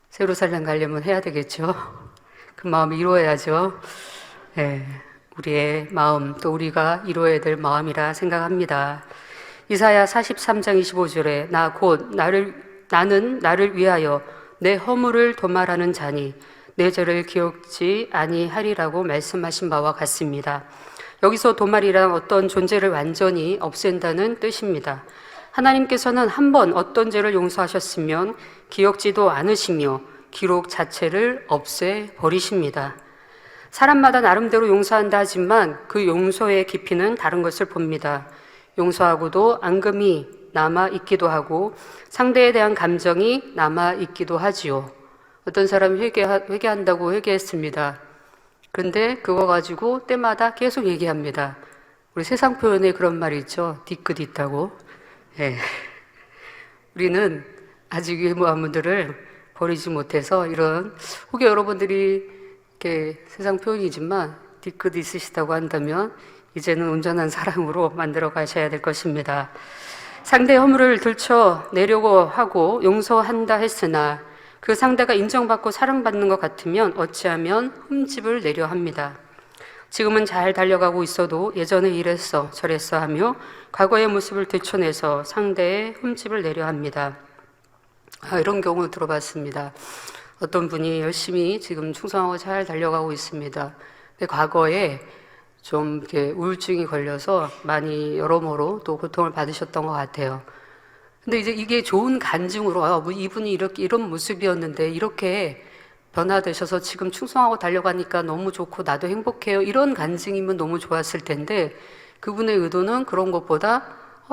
새로 살림 가려면 해야 되겠죠. 그 마음을 이루어야죠. 우리의 마음 또 우리가 이루어야 될 마음이라 생각합니다. 이사야 43장 25절에 나는 나를 위하여 내 허물을 도말하는 자니 내 죄를 기억지 아니하리라고 말씀하신 바와 같습니다. 여기서 도말이란 어떤 존재를 완전히 없앤다는 뜻입니다. 하나님께서는 한 번 어떤 죄를 용서하셨으면 기억지도 않으시며 기록 자체를 없애버리십니다. 사람마다 나름대로 용서한다 하지만 그 용서의 깊이는 다른 것을 봅니다. 용서하고도 앙금이 남아있기도 하고 상대에 대한 감정이 남아있기도 하지요. 어떤 사람이 회개한다고 회개했습니다. 그런데 그거 가지고 때마다 계속 얘기합니다. 우리 세상 표현에 그런 말이 있죠. 뒤끝 있다고. 우리는 아직 의무화문들을 버리지 못해서 이런 혹여 여러분들이 이렇게 세상 표현이지만 뒤끝 있으시다고 한다면 이제는 온전한 사랑으로 만들어 가셔야 될 것입니다. 상대의 허물을 들춰내려고 하고 용서한다 했으나 그 상대가 인정받고 사랑받는 것 같으면 어찌하면 흠집을 내려 합니다. 지금은 잘 달려가고 있어도 예전에 이랬어 저랬어 하며 과거의 모습을 되쳐내서 상대의 흠집을 내려 합니다. 이런 경우 들어봤습니다. 어떤 분이 열심히 지금 충성하고 잘 달려가고 있습니다. 근데 과거에 좀 이렇게 우울증이 걸려서 많이 여러모로 또 고통을 받으셨던 것 같아요. 근데 이제 이게 좋은 간증으로 뭐 이분이 이런 모습이었는데 이렇게 변화되셔서 지금 충성하고 달려가니까 너무 좋고 나도 행복해요. 이런 간증이면 너무 좋았을 텐데 그분의 의도는 그런 것보다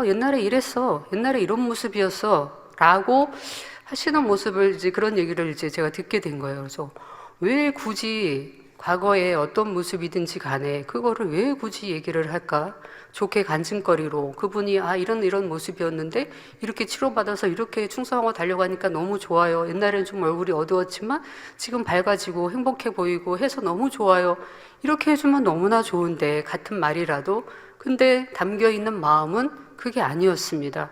옛날에 이랬어, 옛날에 이런 모습이었어 라고 하시는 모습을 이제 그런 얘기를 이제 제가 듣게 된 거예요. 그래서 왜 굳이 과거에 어떤 모습이든지 간에 그거를 왜 굳이 얘기를 할까? 좋게 간증거리로 그분이 이런 모습이었는데 이렇게 치료받아서 이렇게 충성하고 달려가니까 너무 좋아요. 옛날에는 좀 얼굴이 어두웠지만 지금 밝아지고 행복해 보이고 해서 너무 좋아요. 이렇게 해주면 너무나 좋은데 같은 말이라도 근데 담겨 있는 마음은 그게 아니었습니다.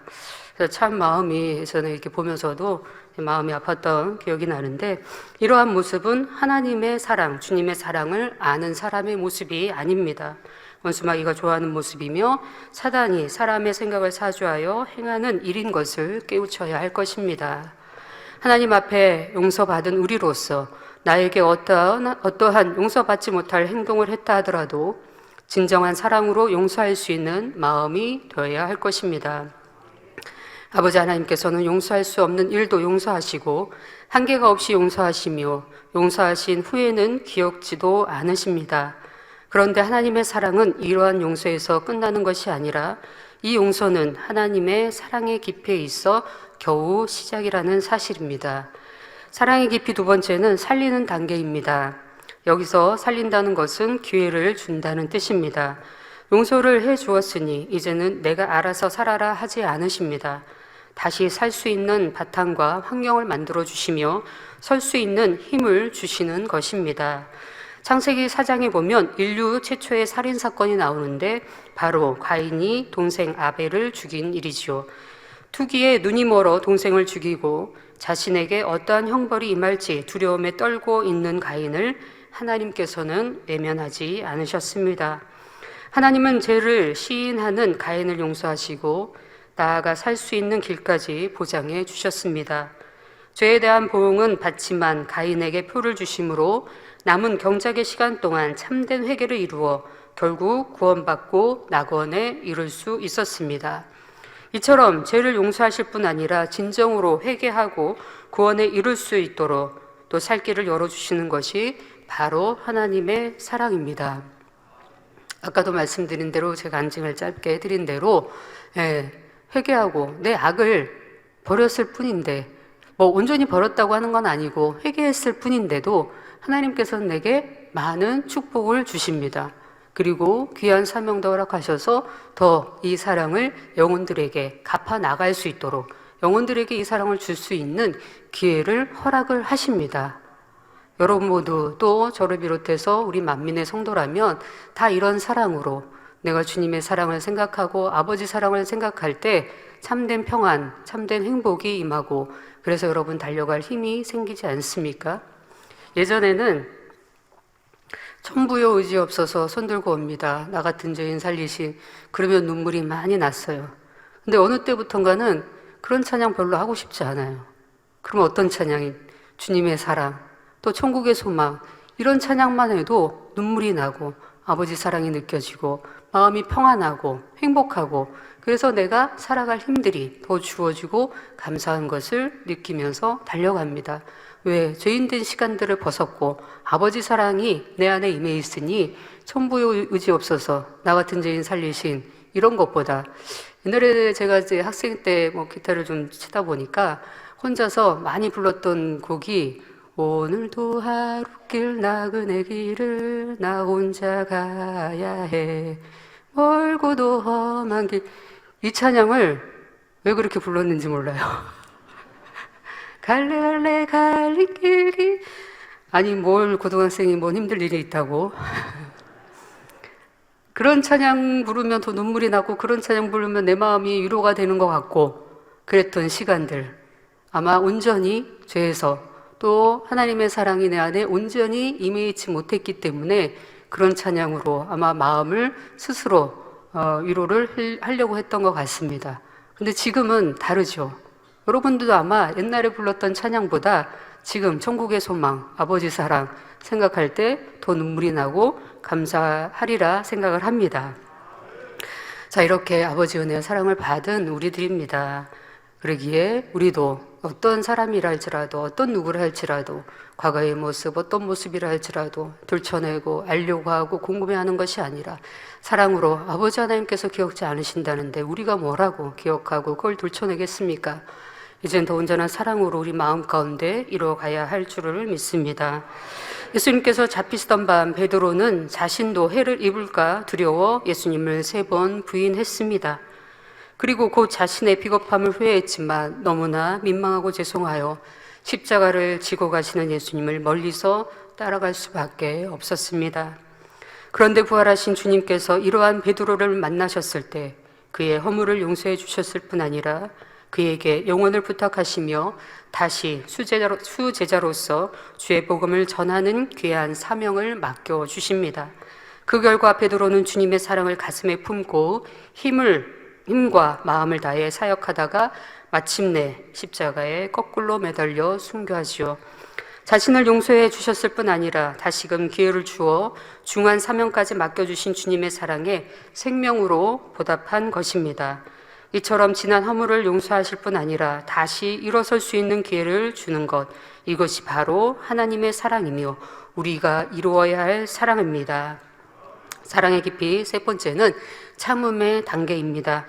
그래서 참 마음이 저는 이렇게 보면서도 마음이 아팠던 기억이 나는데 이러한 모습은 하나님의 사랑, 주님의 사랑을 아는 사람의 모습이 아닙니다. 원수마귀가 좋아하는 모습이며 사단이 사람의 생각을 사주하여 행하는 일인 것을 깨우쳐야 할 것입니다. 하나님 앞에 용서받은 우리로서 나에게 어떠한 용서받지 못할 행동을 했다 하더라도 진정한 사랑으로 용서할 수 있는 마음이 되어야 할 것입니다. 아버지 하나님께서는 용서할 수 없는 일도 용서하시고 한계가 없이 용서하시며 용서하신 후에는 기억지도 않으십니다. 그런데 하나님의 사랑은 이러한 용서에서 끝나는 것이 아니라 이 용서는 하나님의 사랑의 깊이에 있어 겨우 시작이라는 사실입니다. 사랑의 깊이 두 번째는 살리는 단계입니다. 여기서 살린다는 것은 기회를 준다는 뜻입니다. 용서를 해 주었으니 이제는 내가 알아서 살아라 하지 않으십니다. 다시 살 수 있는 바탕과 환경을 만들어 주시며 설 수 있는 힘을 주시는 것입니다. 창세기 4장에 보면 인류 최초의 살인사건이 나오는데 바로 가인이 동생 아벨을 죽인 일이지요. 투기에 눈이 멀어 동생을 죽이고 자신에게 어떠한 형벌이 임할지 두려움에 떨고 있는 가인을 하나님께서는 외면하지 않으셨습니다. 하나님은 죄를 시인하는 가인을 용서하시고 나아가 살 수 있는 길까지 보장해 주셨습니다. 죄에 대한 보응은 받지만 가인에게 표를 주심으로 남은 경작의 시간 동안 참된 회개를 이루어 결국 구원받고 낙원에 이를 수 있었습니다. 이처럼 죄를 용서하실 뿐 아니라 진정으로 회개하고 구원에 이를 수 있도록 또 살 길을 열어주시는 것이 바로 하나님의 사랑입니다. 아까도 말씀드린 대로 제가 간증을 짧게 해드린 대로 회개하고 내 악을 버렸을 뿐인데 온전히 버렸다고 하는 건 아니고 회개했을 뿐인데도 하나님께서는 내게 많은 축복을 주십니다. 그리고 귀한 사명도 허락하셔서 더 이 사랑을 영혼들에게 갚아 나갈 수 있도록 영혼들에게 이 사랑을 줄 수 있는 기회를 허락을 하십니다. 여러분 모두 또 저를 비롯해서 우리 만민의 성도라면 다 이런 사랑으로 내가 주님의 사랑을 생각하고 아버지 사랑을 생각할 때 참된 평안, 참된 행복이 임하고 그래서 여러분 달려갈 힘이 생기지 않습니까? 예전에는 천부여 의지 없어서 손들고 옵니다. 나 같은 죄인 살리신. 그러면 눈물이 많이 났어요. 근데 어느 때부턴가는 그런 찬양 별로 하고 싶지 않아요. 그럼 어떤 찬양인? 주님의 사랑, 또 천국의 소망, 이런 찬양만 해도 눈물이 나고 아버지 사랑이 느껴지고 마음이 평안하고 행복하고 그래서 내가 살아갈 힘들이 더 주어지고 감사한 것을 느끼면서 달려갑니다. 왜? 죄인된 시간들을 벗었고 아버지 사랑이 내 안에 임해 있으니 천부의 의지 없어서 나 같은 죄인 살리신 이런 것보다 옛날에 제가 이제 학생 때 기타를 좀 치다 보니까 혼자서 많이 불렀던 곡이 오늘도 하루길 나그네 길을 나 혼자 가야 해 멀고도 험한 길. 이 찬양을 왜 그렇게 불렀는지 몰라요. 갈래 갈림길이 아니 뭘 고등학생이 뭔 힘들 일이 있다고. 그런 찬양 부르면 더 눈물이 나고 그런 찬양 부르면 내 마음이 위로가 되는 것 같고 그랬던 시간들 아마 온전히 죄에서 또 하나님의 사랑이 내 안에 온전히 임해 있지 못했기 때문에 그런 찬양으로 아마 마음을 스스로 위로를 하려고 했던 것 같습니다. 근데 지금은 다르죠. 여러분들도 아마 옛날에 불렀던 찬양보다 지금 천국의 소망, 아버지 사랑 생각할 때 더 눈물이 나고 감사하리라 생각을 합니다. 자, 이렇게 아버지 은혜와 사랑을 받은 우리들입니다. 그러기에 우리도 어떤 사람이라 할지라도, 어떤 누구라 할지라도, 과거의 모습, 어떤 모습이라 할지라도 들춰내고 알려고 하고 궁금해하는 것이 아니라 사랑으로 아버지 하나님께서 기억지 않으신다는데 우리가 뭐라고 기억하고 그걸 들춰내겠습니까? 이젠 더 온전한 사랑으로 우리 마음 가운데 이루어가야 할 줄을 믿습니다. 예수님께서 잡히시던 밤 베드로는 자신도 해를 입을까 두려워 예수님을 3번 부인했습니다. 그리고 곧 자신의 비겁함을 후회했지만 너무나 민망하고 죄송하여 십자가를 지고 가시는 예수님을 멀리서 따라갈 수밖에 없었습니다. 그런데 부활하신 주님께서 이러한 베드로를 만나셨을 때 그의 허물을 용서해 주셨을 뿐 아니라 그에게 영혼을 부탁하시며 다시 수제자로서 주의 복음을 전하는 귀한 사명을 맡겨주십니다. 그 결과 베드로는 주님의 사랑을 가슴에 품고 힘과 마음을 다해 사역하다가 마침내 십자가에 거꾸로 매달려 순교하지요. 자신을 용서해 주셨을 뿐 아니라 다시금 기회를 주어 중한 사명까지 맡겨주신 주님의 사랑에 생명으로 보답한 것입니다. 이처럼 지난 허물을 용서하실 뿐 아니라 다시 일어설 수 있는 기회를 주는 것, 이것이 바로 하나님의 사랑이며 우리가 이루어야 할 사랑입니다. 사랑의 깊이 3번째는 참음의 단계입니다.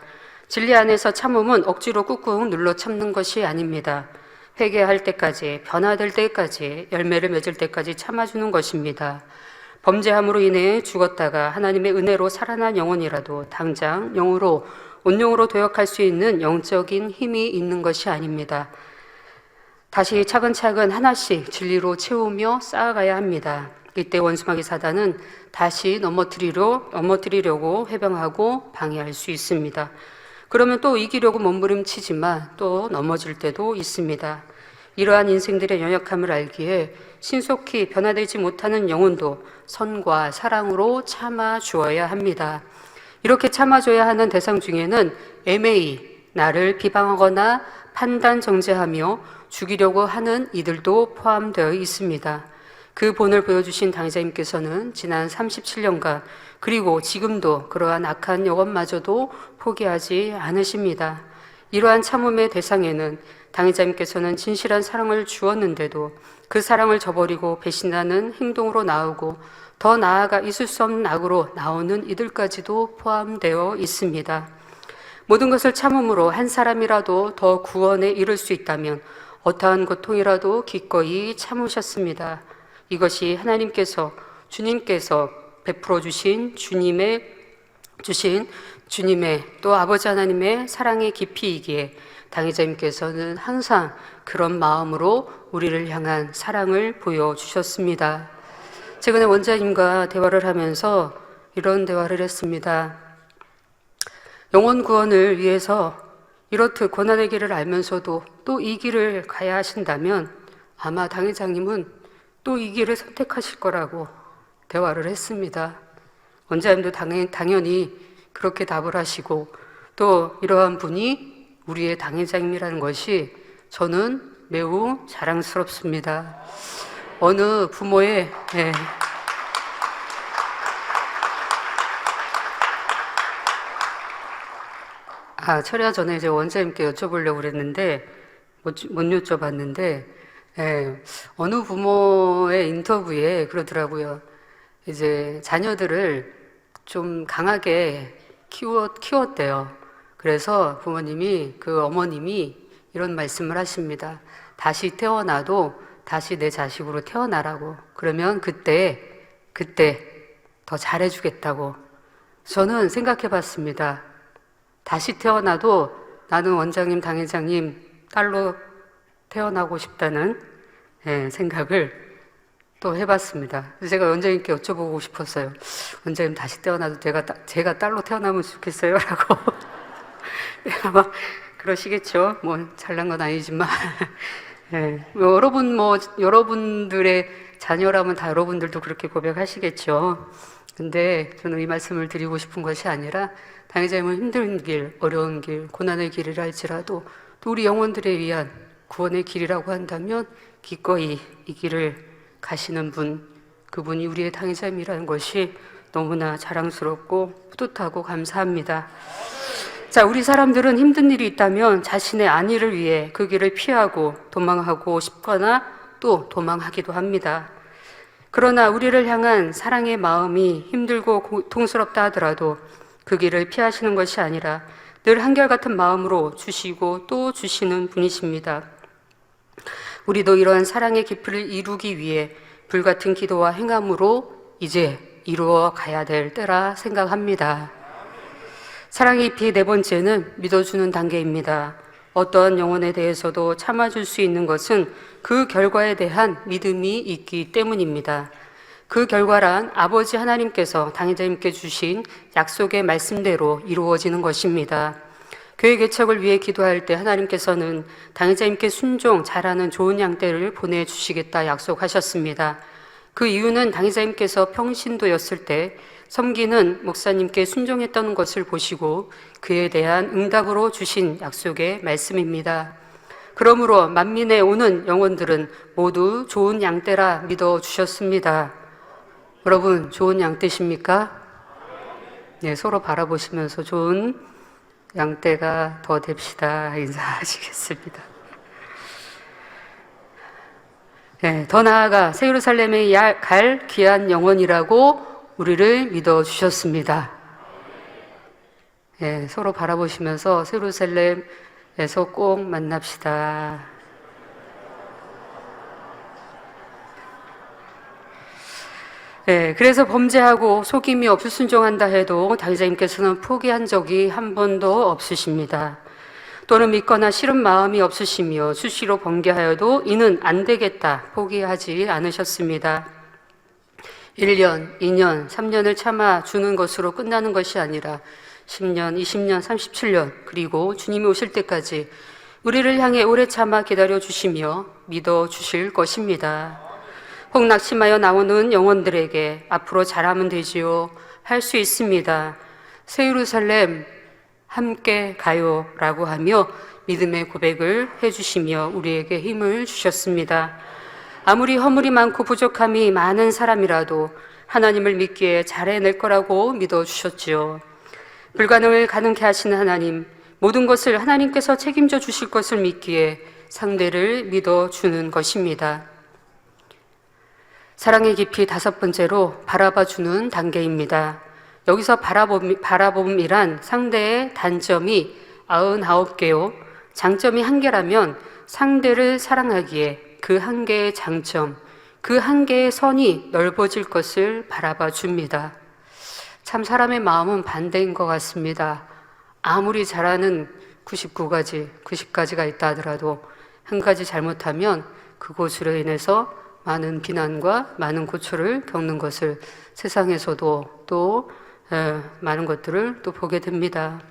진리 안에서 참음은 억지로 꾹꾹 눌러 참는 것이 아닙니다. 회개할 때까지, 변화될 때까지, 열매를 맺을 때까지 참아주는 것입니다. 범죄함으로 인해 죽었다가 하나님의 은혜로 살아난 영혼이라도 당장 온영으로 도역할 수 있는 영적인 힘이 있는 것이 아닙니다. 다시 차근차근 하나씩 진리로 채우며 쌓아가야 합니다. 이때 원수마귀 사단은 다시 넘어뜨리려고 회방하고 방해할 수 있습니다. 그러면 또 이기려고 몸부림치지만 또 넘어질 때도 있습니다. 이러한 인생들의 연약함을 알기에 신속히 변화되지 못하는 영혼도 선과 사랑으로 참아 주어야 합니다. 이렇게 참아줘야 하는 대상 중에는 애매히 나를 비방하거나 판단 정죄하며 죽이려고 하는 이들도 포함되어 있습니다. 그 본을 보여주신 당회자님께서는 지난 37년간 그리고 지금도 그러한 악한 영혼마저도 포기하지 않으십니다. 이러한 참음의 대상에는 당회자님께서는 진실한 사랑을 주었는데도 그 사랑을 저버리고 배신하는 행동으로 나오고 더 나아가 있을 수 없는 악으로 나오는 이들까지도 포함되어 있습니다. 모든 것을 참음으로 한 사람이라도 더 구원에 이를 수 있다면 어떠한 고통이라도 기꺼이 참으셨습니다. 이것이 주님께서 베풀어 주신 주님의 또 아버지 하나님의 사랑의 깊이이기에 당회자님께서는 항상 그런 마음으로 우리를 향한 사랑을 보여주셨습니다. 최근에 원장님과 대화를 하면서 이런 대화를 했습니다. 영혼 구원을 위해서 이렇듯 고난의 길을 알면서도 또 이 길을 가야 하신다면 아마 당회장님은 또 이 길을 선택하실 거라고 대화를 했습니다. 원장님도 당연히 그렇게 답을 하시고 또 이러한 분이 우리의 당회장님이라는 것이 저는 매우 자랑스럽습니다. 어느 부모의 철야 전에 이제 원장님께 여쭤보려고 그랬는데 못 여쭤봤는데 어느 부모의 인터뷰에 그러더라고요. 이제 자녀들을 좀 강하게 키웠대요. 그래서 그 어머님이 이런 말씀을 하십니다. 다시 태어나도 다시 내 자식으로 태어나라고. 그러면 그때 더 잘해주겠다고. 저는 생각해 봤습니다. 다시 태어나도 나는 원장님, 당회장님 딸로 태어나고 싶다는 생각을 또 해봤습니다. 제가 원장님께 여쭤보고 싶었어요. 원장님 다시 태어나도 제가 딸로 태어나면 좋겠어요? 라고. 아마 그러시겠죠. 뭐 잘난 건 아니지만. 여러분들의 자녀라면 다 여러분들도 그렇게 고백하시겠죠. 근데 저는 이 말씀을 드리고 싶은 것이 아니라 당회자님은 힘든 길, 어려운 길, 고난의 길이라 할지라도 또 우리 영혼들에 위한 구원의 길이라고 한다면 기꺼이 이 길을 가시는 분, 그분이 우리의 당회자님이라는 것이 너무나 자랑스럽고 뿌듯하고 감사합니다. 자, 우리 사람들은 힘든 일이 있다면 자신의 안위를 위해 그 길을 피하고 도망하고 싶거나 또 도망하기도 합니다. 그러나 우리를 향한 사랑의 마음이 힘들고 고통스럽다 하더라도 그 길을 피하시는 것이 아니라 늘 한결같은 마음으로 주시고 또 주시는 분이십니다. 우리도 이러한 사랑의 깊이를 이루기 위해 불같은 기도와 행함으로 이제 이루어 가야 될 때라 생각합니다. 사랑의 깊이 네 번째는 믿어주는 단계입니다. 어떠한 영혼에 대해서도 참아줄 수 있는 것은 그 결과에 대한 믿음이 있기 때문입니다. 그 결과란 아버지 하나님께서 당회자님께 주신 약속의 말씀대로 이루어지는 것입니다. 교회 개척을 위해 기도할 때 하나님께서는 당회자님께 순종 잘하는 좋은 양떼를 보내주시겠다 약속하셨습니다. 그 이유는 당회자님께서 평신도였을 때 섬기는 목사님께 순종했던 것을 보시고 그에 대한 응답으로 주신 약속의 말씀입니다. 그러므로 만민에 오는 영혼들은 모두 좋은 양떼라 믿어주셨습니다. 여러분, 좋은 양떼십니까? 네, 서로 바라보시면서 좋은 양떼가 더 됩시다 인사하시겠습니다. 네, 더 나아가 새 예루살렘에 갈 귀한 영혼이라고 우리를 믿어주셨습니다. 네, 서로 바라보시면서 새 예루살렘에서 꼭 만납시다. 네, 그래서 범죄하고 속임이 없이 순종한다 해도 당회자님께서는 포기한 적이 한 번도 없으십니다. 또는 믿거나 싫은 마음이 없으시며 수시로 번개하여도 이는 안 되겠다 포기하지 않으셨습니다. 1년, 2년, 3년을 참아주는 것으로 끝나는 것이 아니라 10년, 20년, 37년 그리고 주님이 오실 때까지 우리를 향해 오래 참아 기다려주시며 믿어주실 것입니다. 혹 낙심하여 나오는 영혼들에게 앞으로 잘하면 되지요 할 수 있습니다. 새 예루살렘 함께 가요 라고 하며 믿음의 고백을 해주시며 우리에게 힘을 주셨습니다. 아무리 허물이 많고 부족함이 많은 사람이라도 하나님을 믿기에 잘해낼 거라고 믿어주셨지요. 불가능을 가능케 하시는 하나님, 모든 것을 하나님께서 책임져 주실 것을 믿기에 상대를 믿어주는 것입니다. 사랑의 깊이 다섯 번째로 바라봐주는 단계입니다. 여기서 바라봄이란 상대의 단점이 99개요. 장점이 1개라면 상대를 사랑하기에 그 1개의 장점, 그 1개의 선이 넓어질 것을 바라봐 줍니다. 참 사람의 마음은 반대인 것 같습니다. 아무리 잘하는 90가지가 있다 하더라도 한 가지 잘못하면 그것으로 인해서 많은 비난과 많은 고초를 겪는 것을 세상에서도 또 많은 것들을 또 보게 됩니다.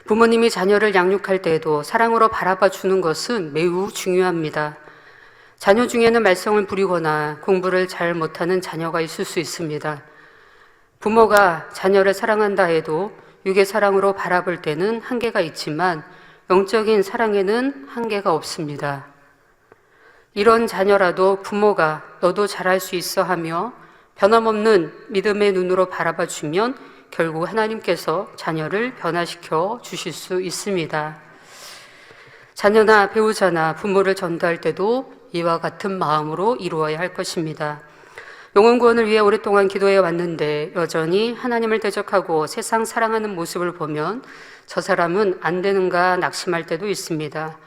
부모님이 자녀를 양육할 때에도 사랑으로 바라봐 주는 것은 매우 중요합니다. 자녀 중에는 말썽을 부리거나 공부를 잘 못하는 자녀가 있을 수 있습니다. 부모가 자녀를 사랑한다 해도 육의 사랑으로 바라볼 때는 한계가 있지만 영적인 사랑에는 한계가 없습니다. 이런 자녀라도 부모가 너도 잘할 수 있어 하며 변함없는 믿음의 눈으로 바라봐 주면 결국 하나님께서 자녀를 변화시켜 주실 수 있습니다. 자녀나 배우자나 부모를 전도할 때도 이와 같은 마음으로 이루어야 할 것입니다. 영혼 구원을 위해 오랫동안 기도해 왔는데 여전히 하나님을 대적하고 세상 사랑하는 모습을 보면 저 사람은 안 되는가 낙심할 때도 있습니다.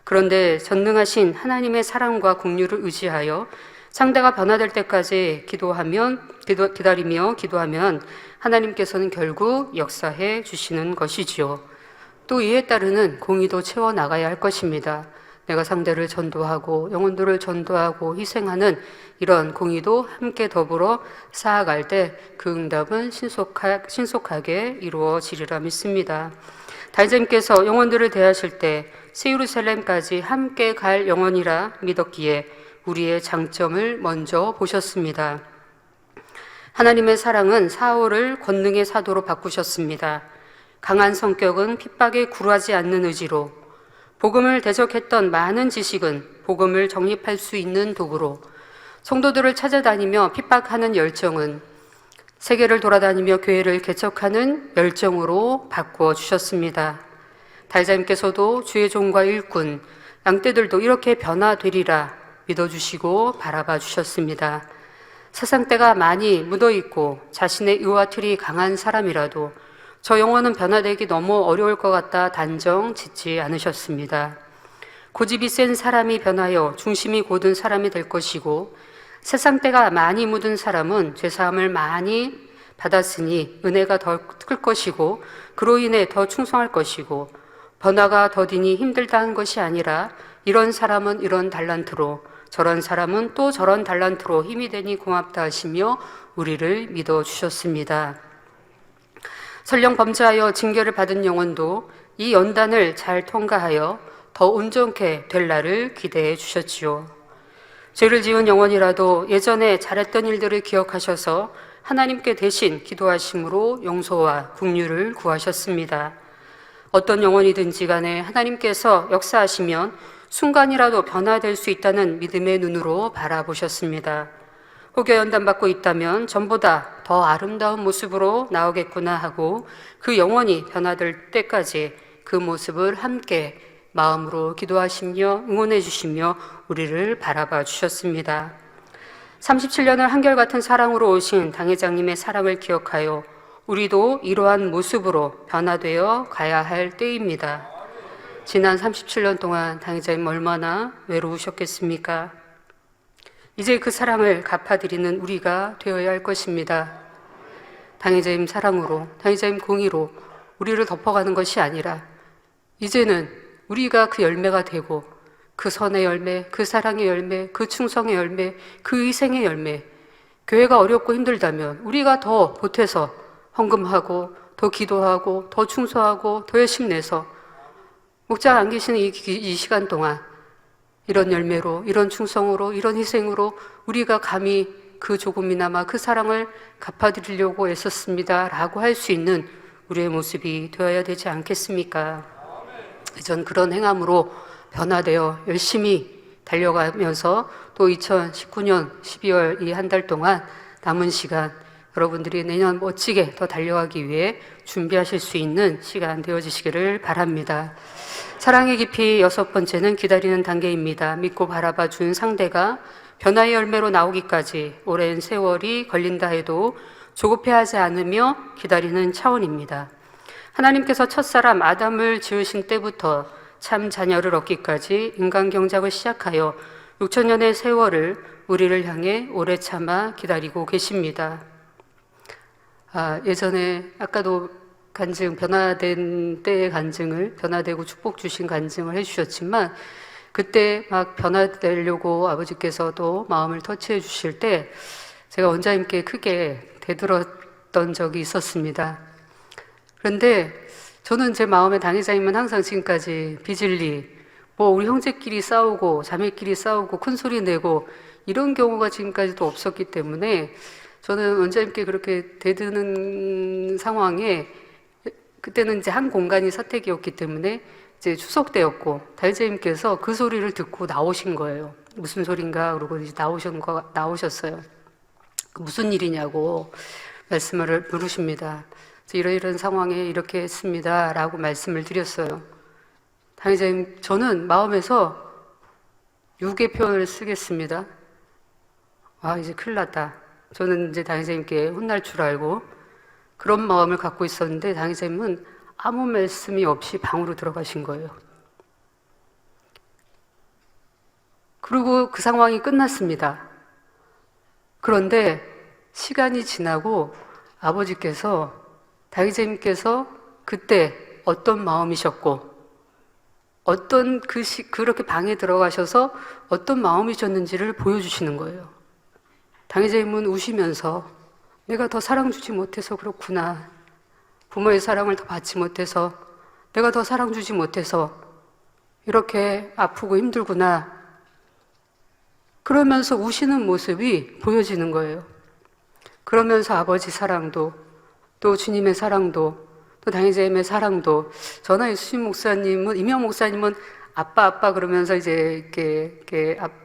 그런데 전능하신 하나님의 사랑과 긍휼을 의지하여 상대가 변화될 때까지 기다리며 기도하면 하나님께서는 결국 역사해 주시는 것이지요. 또 이에 따르는 공의도 채워나가야 할 것입니다. 내가 상대를 전도하고 영혼들을 전도하고 희생하는 이런 공의도 함께 더불어 쌓아갈 때 그 응답은 신속하게 이루어지리라 믿습니다. 달장님께서 영혼들을 대하실 때 새 예루살렘까지 함께 갈 영혼이라 믿었기에 우리의 장점을 먼저 보셨습니다. 하나님의 사랑은 사울을 권능의 사도로 바꾸셨습니다. 강한 성격은 핍박에 굴하지 않는 의지로, 복음을 대적했던 많은 지식은 복음을 정립할 수 있는 도구로, 성도들을 찾아다니며 핍박하는 열정은 세계를 돌아다니며 교회를 개척하는 열정으로 바꾸어 주셨습니다. 달자님께서도 주의 종과 일꾼, 양떼들도 이렇게 변화되리라 믿어주시고 바라봐 주셨습니다. 세상 때가 많이 묻어있고 자신의 의와 틀이 강한 사람이라도 저 영혼은 변화되기 너무 어려울 것 같다 단정 짓지 않으셨습니다. 고집이 센 사람이 변하여 중심이 곧은 사람이 될 것이고 세상 때가 많이 묻은 사람은 죄사함을 많이 받았으니 은혜가 더 클 것이고 그로 인해 더 충성할 것이고 변화가 더디니 힘들다 한 것이 아니라 이런 사람은 이런 달란트로 저런 사람은 또 저런 달란트로 힘이 되니 고맙다 하시며 우리를 믿어주셨습니다. 설령 범죄하여 징계를 받은 영혼도 이 연단을 잘 통과하여 더 온전케 될 날을 기대해 주셨지요. 죄를 지은 영혼이라도 예전에 잘했던 일들을 기억하셔서 하나님께 대신 기도하심으로 용서와 긍휼을 구하셨습니다. 어떤 영혼이든지 간에 하나님께서 역사하시면 순간이라도 변화될 수 있다는 믿음의 눈으로 바라보셨습니다. 혹여 연단받고 있다면 전보다 더 아름다운 모습으로 나오겠구나 하고 그 영혼이 변화될 때까지 그 모습을 함께 마음으로 기도하시며 응원해 주시며 우리를 바라봐 주셨습니다. 37년을 한결같은 사랑으로 오신 당회장님의 사랑을 기억하여 우리도 이러한 모습으로 변화되어 가야 할 때입니다. 지난 37년 동안 당회장님 얼마나 외로우셨겠습니까? 이제 그 사랑을 갚아드리는 우리가 되어야 할 것입니다. 당회장님 사랑으로, 당회장님 공의로 우리를 덮어가는 것이 아니라 이제는 우리가 그 열매가 되고 그 선의 열매, 그 사랑의 열매, 그 충성의 열매, 그 희생의 열매, 교회가 어렵고 힘들다면 우리가 더 보태서 헌금하고 더 기도하고 더 충성하고 더 열심히 내서 목자가 안 계시는 이 시간 동안 이런 열매로, 이런 충성으로, 이런 희생으로 우리가 감히 그 조금이나마 그 사랑을 갚아드리려고 애썼습니다 라고 할 수 있는 우리의 모습이 되어야 되지 않겠습니까? 전 그런 행함으로 변화되어 열심히 달려가면서 또 2019년 12월 이 한 달 동안 남은 시간 여러분들이 내년 멋지게 더 달려가기 위해 준비하실 수 있는 시간 되어지시기를 바랍니다. 사랑의 깊이 6번째는 기다리는 단계입니다. 믿고 바라봐 준 상대가 변화의 열매로 나오기까지 오랜 세월이 걸린다 해도 조급해하지 않으며 기다리는 차원입니다. 하나님께서 첫사람 아담을 지으신 때부터 참 자녀를 얻기까지 인간 경작을 시작하여 6천년의 세월을 우리를 향해 오래 참아 기다리고 계십니다. 예전에 아까도 간증, 변화된 때의 간증을, 변화되고 축복 주신 간증을 해주셨지만 그때 막 변화되려고 아버지께서도 마음을 터치해 주실 때 제가 원장님께 크게 대들었던 적이 있었습니다. 그런데 저는 제 마음에 당회장님은 항상 지금까지 비질리, 우리 형제끼리 싸우고 자매끼리 싸우고 큰 소리 내고 이런 경우가 지금까지도 없었기 때문에 저는 원장님께 그렇게 대드는 상황에 그때는 이제 한 공간이 사택이었기 때문에 이제 추석 때였고 달재님께서 그 소리를 듣고 나오신 거예요. 무슨 소린가 그러고 이제 나오셨어요. 무슨 일이냐고 말씀을 물으십니다. 이런 상황에 이렇게 했습니다 라고 말씀을 드렸어요. 당회장님, 저는 마음에서 유괴 표현을 쓰겠습니다. 이제 큰일 났다. 저는 이제 당회장님께 혼날 줄 알고 그런 마음을 갖고 있었는데 당회장님은 아무 말씀이 없이 방으로 들어가신 거예요. 그리고 그 상황이 끝났습니다. 그런데 시간이 지나고 아버지께서 당회장님께서 그때 어떤 마음이셨고 어떤 그렇게 방에 들어가셔서 어떤 마음이셨는지를 보여주시는 거예요. 당회장님은 우시면서 내가 더 사랑 주지 못해서 그렇구나. 부모의 사랑을 더 받지 못해서 내가 더 사랑 주지 못해서 이렇게 아프고 힘들구나. 그러면서 우시는 모습이 보여지는 거예요. 그러면서 아버지 사랑도 또 주님의 사랑도 또 당회장님의 사랑도 저나 이수진 목사님은, 임영 목사님은 아빠 그러면서 이제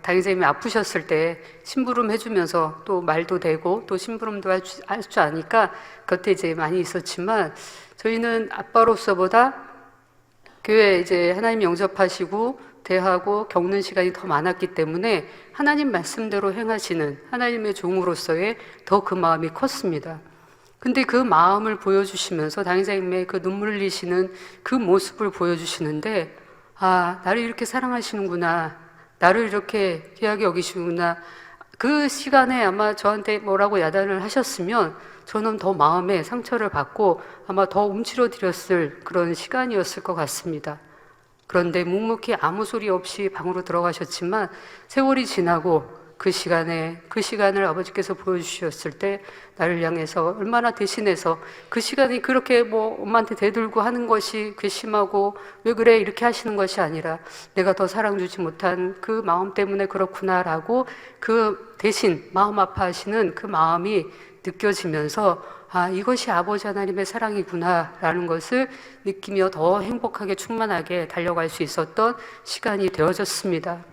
당의자님이 아프셨을 때 심부름 해주면서 또 말도 되고 또 심부름도 할 줄 아니까 곁에 이제 많이 있었지만, 저희는 아빠로서보다 교회 이제 하나님 영접하시고 대하고 겪는 시간이 더 많았기 때문에 하나님 말씀대로 행하시는 하나님의 종으로서의 더 그 마음이 컸습니다. 근데 그 마음을 보여주시면서 당의자님의 그 눈물 흘리시는 그 모습을 보여주시는데, 아, 나를 이렇게 사랑하시는구나, 나를 이렇게 귀하게 여기시는구나. 그 시간에 아마 저한테 뭐라고 야단을 하셨으면 저는 더 마음에 상처를 받고 아마 더 움츠러들었을 그런 시간이었을 것 같습니다. 그런데 묵묵히 아무 소리 없이 방으로 들어가셨지만, 세월이 지나고 그 시간을 아버지께서 보여주셨을 때 나를 향해서 얼마나 대신해서, 그 시간이 그렇게 뭐 엄마한테 대들고 하는 것이 괘씸하고 왜 그래 이렇게 하시는 것이 아니라, 내가 더 사랑 주지 못한 그 마음 때문에 그렇구나라고 그 대신 마음 아파하시는 그 마음이 느껴지면서, 아, 이것이 아버지 하나님의 사랑이구나 라는 것을 느끼며 더 행복하게 충만하게 달려갈 수 있었던 시간이 되어졌습니다.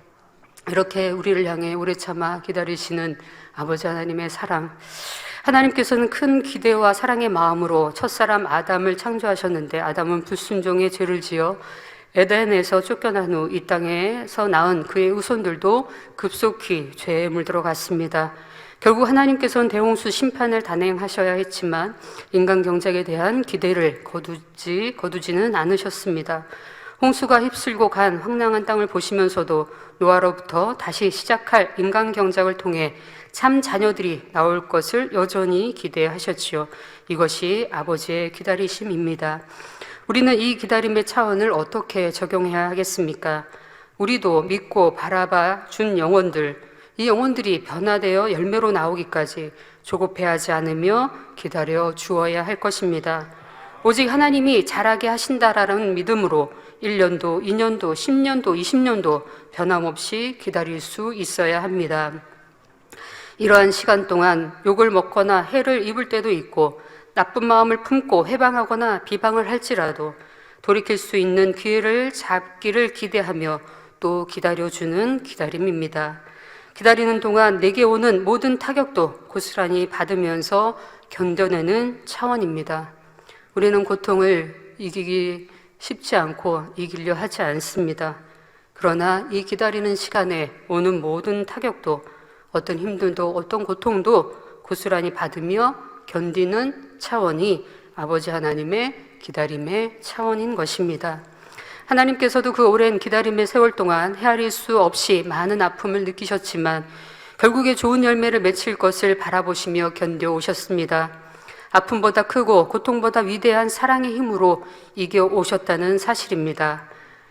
이렇게 우리를 향해 오래 참아 기다리시는 아버지 하나님의 사랑, 하나님께서는 큰 기대와 사랑의 마음으로 첫사람 아담을 창조하셨는데, 아담은 불순종의 죄를 지어 에덴에서 쫓겨난 후 이 땅에서 낳은 그의 후손들도 급속히 죄에 물들어갔습니다. 결국 하나님께서는 대홍수 심판을 단행하셔야 했지만 인간 경작에 대한 기대를 거두지는 않으셨습니다. 홍수가 휩쓸고 간 황량한 땅을 보시면서도 노아로부터 다시 시작할 인간 경작을 통해 참 자녀들이 나올 것을 여전히 기대하셨지요. 이것이 아버지의 기다리심입니다. 우리는 이 기다림의 차원을 어떻게 적용해야 하겠습니까? 우리도 믿고 바라봐 준 영혼들, 이 영혼들이 변화되어 열매로 나오기까지 조급해하지 않으며 기다려 주어야 할 것입니다. 오직 하나님이 자라게 하신다라는 믿음으로 1년도, 2년도, 10년도, 20년도 변함없이 기다릴 수 있어야 합니다. 이러한 시간 동안 욕을 먹거나 해를 입을 때도 있고, 나쁜 마음을 품고 회방하거나 비방을 할지라도 돌이킬 수 있는 기회를 잡기를 기대하며 또 기다려주는 기다림입니다. 기다리는 동안 내게 오는 모든 타격도 고스란히 받으면서 견뎌내는 차원입니다. 우리는 고통을 이기기 쉽지 않고 이기려 하지 않습니다. 그러나 이 기다리는 시간에 오는 모든 타격도, 어떤 힘듦도 어떤 고통도 고스란히 받으며 견디는 차원이 아버지 하나님의 기다림의 차원인 것입니다. 하나님께서도 그 오랜 기다림의 세월 동안 헤아릴 수 없이 많은 아픔을 느끼셨지만 결국에 좋은 열매를 맺힐 것을 바라보시며 견뎌오셨습니다. 아픔보다 크고 고통보다 위대한 사랑의 힘으로 이겨오셨다는 사실입니다.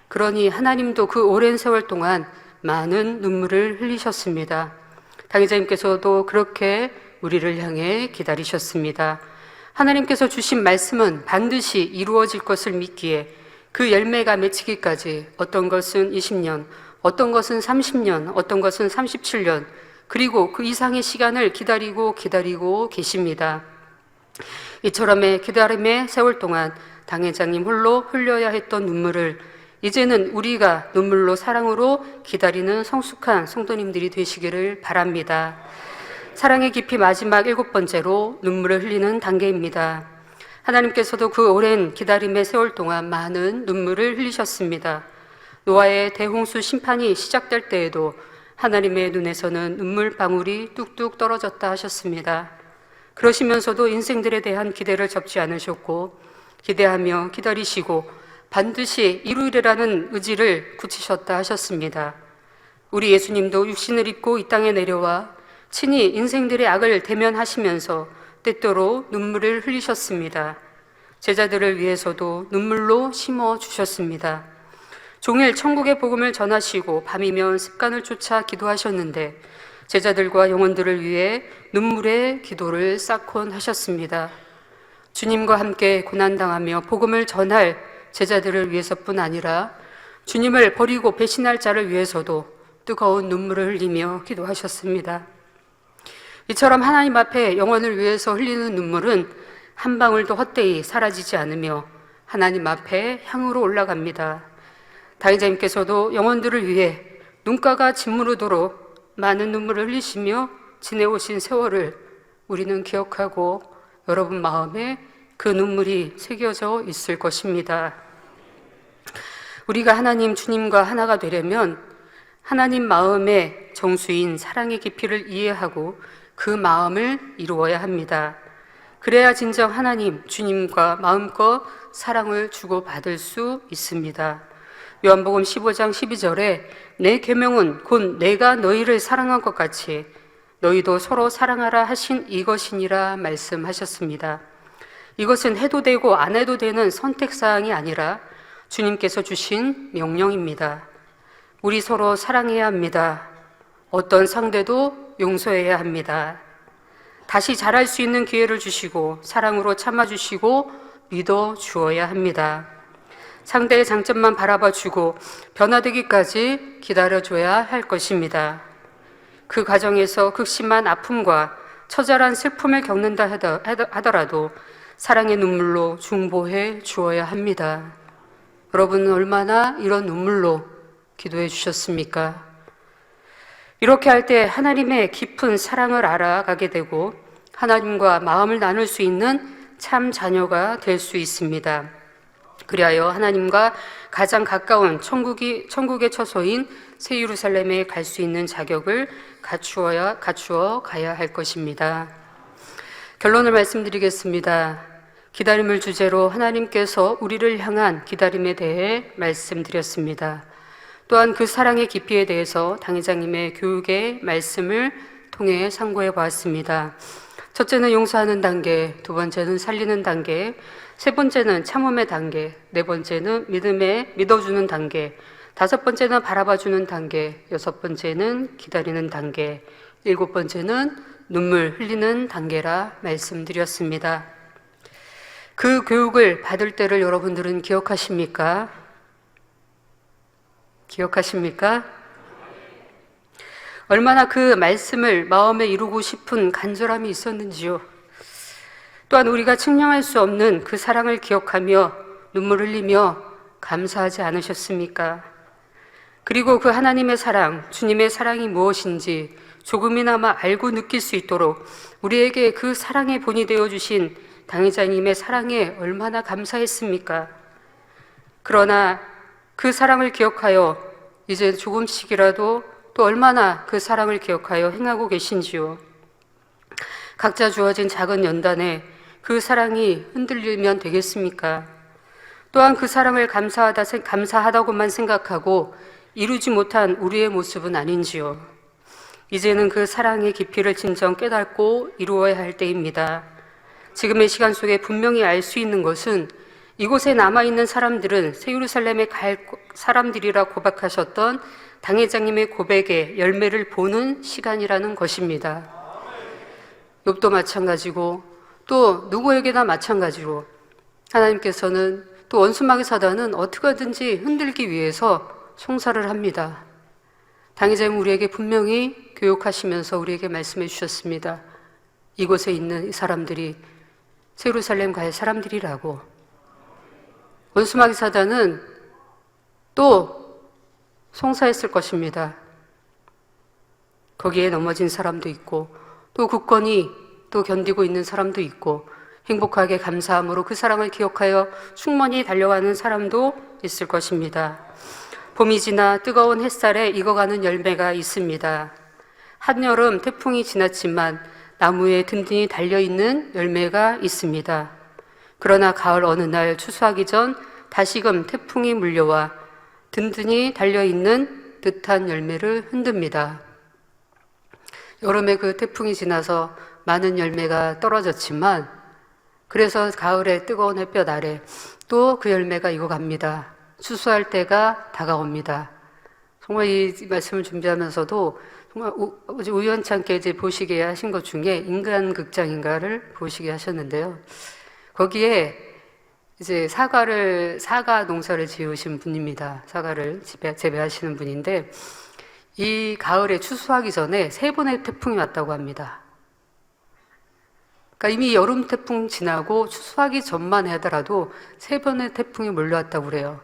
그러니 하나님도 그 오랜 세월 동안 많은 눈물을 흘리셨습니다. 당의자님께서도 그렇게 우리를 향해 기다리셨습니다. 하나님께서 주신 말씀은 반드시 이루어질 것을 믿기에 그 열매가 맺히기까지 어떤 것은 20년, 어떤 것은 30년, 어떤 것은 37년, 그리고 그 이상의 시간을 기다리고 계십니다. 이처럼의 기다림의 세월 동안 당회장님 홀로 흘려야 했던 눈물을 이제는 우리가 눈물로 사랑으로 기다리는 성숙한 성도님들이 되시기를 바랍니다. 사랑의 깊이 마지막 7번째로 눈물을 흘리는 단계입니다. 하나님께서도 그 오랜 기다림의 세월 동안 많은 눈물을 흘리셨습니다. 노아의 대홍수 심판이 시작될 때에도 하나님의 눈에서는 눈물방울이 뚝뚝 떨어졌다 하셨습니다. 그러시면서도 인생들에 대한 기대를 접지 않으셨고 기대하며 기다리시고 반드시 이루리라는 의지를 굳히셨다 하셨습니다. 우리 예수님도 육신을 입고 이 땅에 내려와 친히 인생들의 악을 대면하시면서 때때로 눈물을 흘리셨습니다. 제자들을 위해서도 눈물로 심어주셨습니다. 종일 천국의 복음을 전하시고 밤이면 습관을 쫓아 기도하셨는데 제자들과 영혼들을 위해 눈물의 기도를 쌓곤 하셨습니다. 주님과 함께 고난당하며 복음을 전할 제자들을 위해서뿐 아니라 주님을 버리고 배신할 자를 위해서도 뜨거운 눈물을 흘리며 기도하셨습니다. 이처럼 하나님 앞에 영혼을 위해서 흘리는 눈물은 한 방울도 헛되이 사라지지 않으며 하나님 앞에 향으로 올라갑니다. 당회자님께서도 영혼들을 위해 눈가가 짓무르도록 많은 눈물을 흘리시며 지내오신 세월을 우리는 기억하고 여러분 마음에 그 눈물이 새겨져 있을 것입니다. 우리가 하나님 주님과 하나가 되려면 하나님 마음의 정수인 사랑의 깊이를 이해하고 그 마음을 이루어야 합니다. 그래야 진정 하나님 주님과 마음껏 사랑을 주고받을 수 있습니다. 요한복음 15장 12절에 내 계명은 곧 내가 너희를 사랑한 것 같이 너희도 서로 사랑하라 하신 이것이니라 말씀하셨습니다. 이것은 해도 되고 안 해도 되는 선택사항이 아니라 주님께서 주신 명령입니다. 우리 서로 사랑해야 합니다. 어떤 상대도 용서해야 합니다. 다시 잘할 수 있는 기회를 주시고 사랑으로 참아주시고 믿어 주어야 합니다. 상대의 장점만 바라봐주고 변화되기까지 기다려줘야 할 것입니다. 그 과정에서 극심한 아픔과 처절한 슬픔을 겪는다 하더라도 사랑의 눈물로 중보해 주어야 합니다. 여러분은 얼마나 이런 눈물로 기도해 주셨습니까? 이렇게 할 때 하나님의 깊은 사랑을 알아가게 되고 하나님과 마음을 나눌 수 있는 참 자녀가 될 수 있습니다. 그리하여 하나님과 가장 가까운 천국의 처소인 새 예루살렘에 갈 수 있는 자격을 갖추어 가야 할 것입니다. 결론을 말씀드리겠습니다. 기다림을 주제로 하나님께서 우리를 향한 기다림에 대해 말씀드렸습니다. 또한 그 사랑의 깊이에 대해서 당회장님의 교육의 말씀을 통해 상고해 보았습니다. 첫째는 용서하는 단계, 두 번째는 살리는 단계, 세 번째는 참음의 단계, 네 번째는 믿어주는 단계, 다섯 번째는 바라봐주는 단계, 여섯 번째는 기다리는 단계, 일곱 번째는 눈물 흘리는 단계라 말씀드렸습니다. 그 교육을 받을 때를 여러분들은 기억하십니까? 기억하십니까? 얼마나 그 말씀을 마음에 이루고 싶은 간절함이 있었는지요. 또한 우리가 측량할 수 없는 그 사랑을 기억하며 눈물 흘리며 감사하지 않으셨습니까? 그리고 그 하나님의 사랑, 주님의 사랑이 무엇인지 조금이나마 알고 느낄 수 있도록 우리에게 그 사랑의 본이 되어주신 당회자님의 사랑에 얼마나 감사했습니까? 그러나 그 사랑을 기억하여 이제 조금씩이라도 또 얼마나 그 사랑을 기억하여 행하고 계신지요. 각자 주어진 작은 연단에 그 사랑이 흔들리면 되겠습니까? 또한 그 사랑을 감사하다고만 생각하고 이루지 못한 우리의 모습은 아닌지요. 이제는 그 사랑의 깊이를 진정 깨닫고 이루어야 할 때입니다. 지금의 시간 속에 분명히 알 수 있는 것은 이곳에 남아있는 사람들은 새 예루살렘에 갈 사람들이라 고백하셨던 당회장님의 고백의 열매를 보는 시간이라는 것입니다. 욥도 마찬가지고 또 누구에게나 마찬가지로 하나님께서는 또 원수마귀 사단은 어떻게든지 흔들기 위해서 송사를 합니다. 당회장님 우리에게 분명히 교육하시면서 우리에게 말씀해 주셨습니다. 이곳에 있는 이 사람들이 새 예루살렘 갈 사람들이라고. 원수마귀 사단은 또 송사했을 것입니다. 거기에 넘어진 사람도 있고 또 굳건히 또 견디고 있는 사람도 있고 행복하게 감사함으로 그 사랑을 기억하여 충만히 달려가는 사람도 있을 것입니다. 봄이 지나 뜨거운 햇살에 익어가는 열매가 있습니다. 한여름 태풍이 지났지만 나무에 든든히 달려있는 열매가 있습니다. 그러나 가을 어느 날 추수하기 전 다시금 태풍이 물려와 든든히 달려있는 듯한 열매를 흔듭니다. 여름에 그 태풍이 지나서 많은 열매가 떨어졌지만 그래서 가을에 뜨거운 햇볕 아래 또 그 열매가 익어갑니다. 추수할 때가 다가옵니다. 정말 이 말씀을 준비하면서도 정말 우연찮게 이제 보시게 하신 것 중에 인간극장인가를 보시게 하셨는데요. 거기에 이제 사과 농사를 지으신 분입니다. 사과를 재배하시는 분인데 이 가을에 추수하기 전에 3번의 태풍이 왔다고 합니다. 그러니까 이미 여름 태풍 지나고 추수하기 전만 하더라도 3번의 태풍이 몰려왔다고 그래요.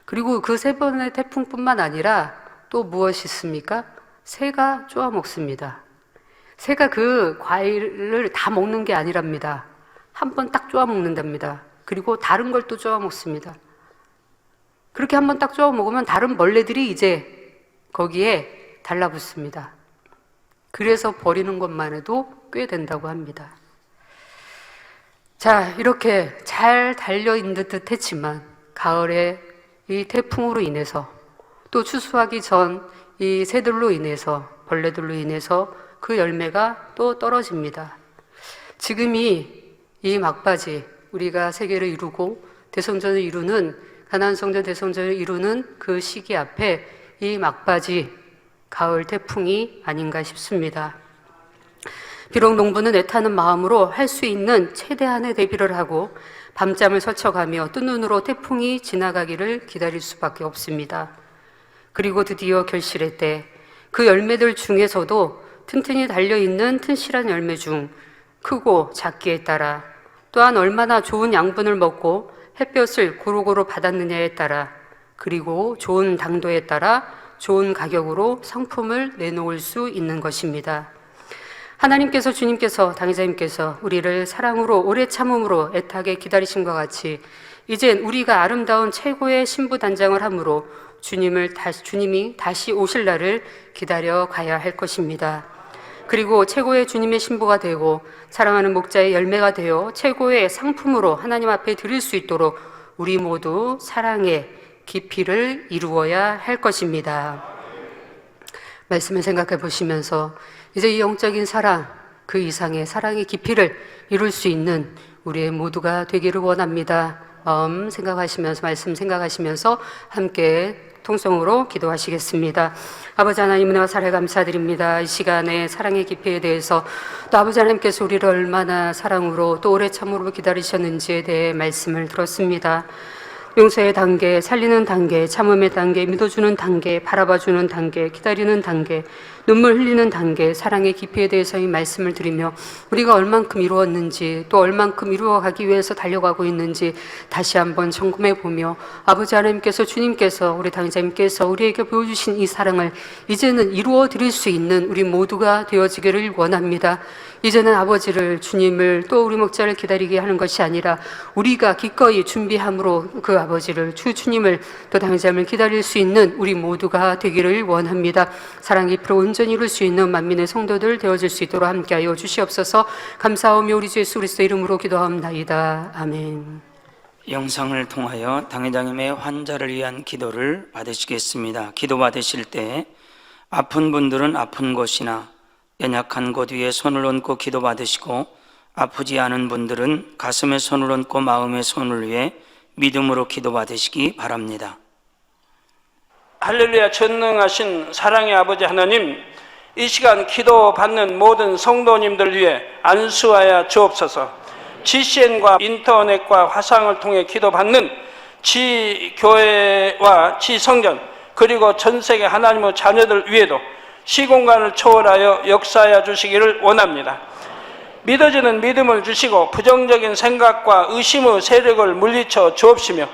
그리고 그 3번의 태풍뿐만 아니라 또 무엇이 있습니까? 새가 쪼아 먹습니다. 새가 그 과일을 다 먹는 게 아니랍니다. 한 번 딱 쪼아 먹는답니다. 그리고 다른 걸 또 쪼아 먹습니다. 그렇게 한 번 딱 쪼아 먹으면 다른 벌레들이 이제 거기에 달라붙습니다. 그래서 버리는 것만 해도 꽤 된다고 합니다. 자, 이렇게 잘 달려있는 듯 했지만 가을에 이 태풍으로 인해서 또 추수하기 전 이 새들로 인해서, 벌레들로 인해서 그 열매가 또 떨어집니다. 지금이 이 막바지, 우리가 세계를 이루고 대성전을 이루는, 가나안 성전 대성전을 이루는 그 시기 앞에 이 막바지 가을 태풍이 아닌가 싶습니다. 비록 농부는 애타는 마음으로 할 수 있는 최대한의 대비를 하고 밤잠을 설쳐가며 뜬 눈으로 태풍이 지나가기를 기다릴 수밖에 없습니다. 그리고 드디어 결실의 때, 그 열매들 중에서도 튼튼히 달려있는 튼실한 열매 중 크고 작기에 따라, 또한 얼마나 좋은 양분을 먹고 햇볕을 고루고루 받았느냐에 따라, 그리고 좋은 당도에 따라 좋은 가격으로 상품을 내놓을 수 있는 것입니다. 하나님께서, 주님께서, 당회자님께서 우리를 사랑으로 오래 참음으로 애타게 기다리신 것 같이 이젠 우리가 아름다운 최고의 신부단장을 함으로 주님이 다시 오실 날을 기다려 가야 할 것입니다. 그리고 최고의 주님의 신부가 되고 사랑하는 목자의 열매가 되어 최고의 상품으로 하나님 앞에 드릴 수 있도록 우리 모두 사랑의 깊이를 이루어야 할 것입니다. 말씀을 생각해 보시면서 이제 이 영적인 사랑, 그 이상의 사랑의 깊이를 이룰 수 있는 우리 모두가 되기를 원합니다. 마음 생각하시면서, 말씀 생각하시면서 함께 통성으로 기도하시겠습니다. 아버지 하나님, 은혜와 사랑에 감사드립니다. 이 시간에 사랑의 깊이에 대해서 또 아버지 하나님께서 우리를 얼마나 사랑으로 또 오래 참으로 기다리셨는지에 대해 말씀을 들었습니다. 용서의 단계, 살리는 단계, 참음의 단계, 믿어주는 단계, 바라봐주는 단계, 기다리는 단계, 눈물 흘리는 단계, 사랑의 깊이에 대해서 이 말씀을 드리며 우리가 얼만큼 이루었는지, 또 얼만큼 이루어가기 위해서 달려가고 있는지 다시 한번 점검해 보며 아버지 하나님께서, 주님께서, 우리 당회자님께서 우리에게 보여주신 이 사랑을 이제는 이루어 드릴 수 있는 우리 모두가 되어지기를 원합니다. 이제는 아버지를, 주님을, 또 우리 목자를 기다리게 하는 것이 아니라 우리가 기꺼이 준비함으로 그 아버지를, 주님을, 또 당회자님을 기다릴 수 있는 우리 모두가 되기를 원합니다. 사랑의 피로 온전히 이룰 수 있는 만민의 성도들 되어질 수 있도록 함께하여 주시옵소서. 감사하며 우리 주 예수 그리스도 이름으로 기도합나이다. 아멘. 영상을 통하여 당회장님의 환자를 위한 기도를 받으시겠습니다. 기도 받으실 때 아픈 분들은 아픈 곳이나 연약한 곳 위에 손을 얹고 기도 받으시고, 아프지 않은 분들은 가슴에 손을 얹고 마음에 손을 위해 믿음으로 기도 받으시기 바랍니다. 할렐루야. 전능하신 사랑의 아버지 하나님, 이 시간 기도 받는 모든 성도님들 위해 안수하여 주옵소서. GCN과 인터넷과 화상을 통해 기도 받는 지교회와 지성전, 그리고 전 세계 하나님의 자녀들 위에도 시공간을 초월하여 역사하여 주시기를 원합니다. 믿어지는 믿음을 주시고 부정적인 생각과 의심의 세력을 물리쳐 주옵시며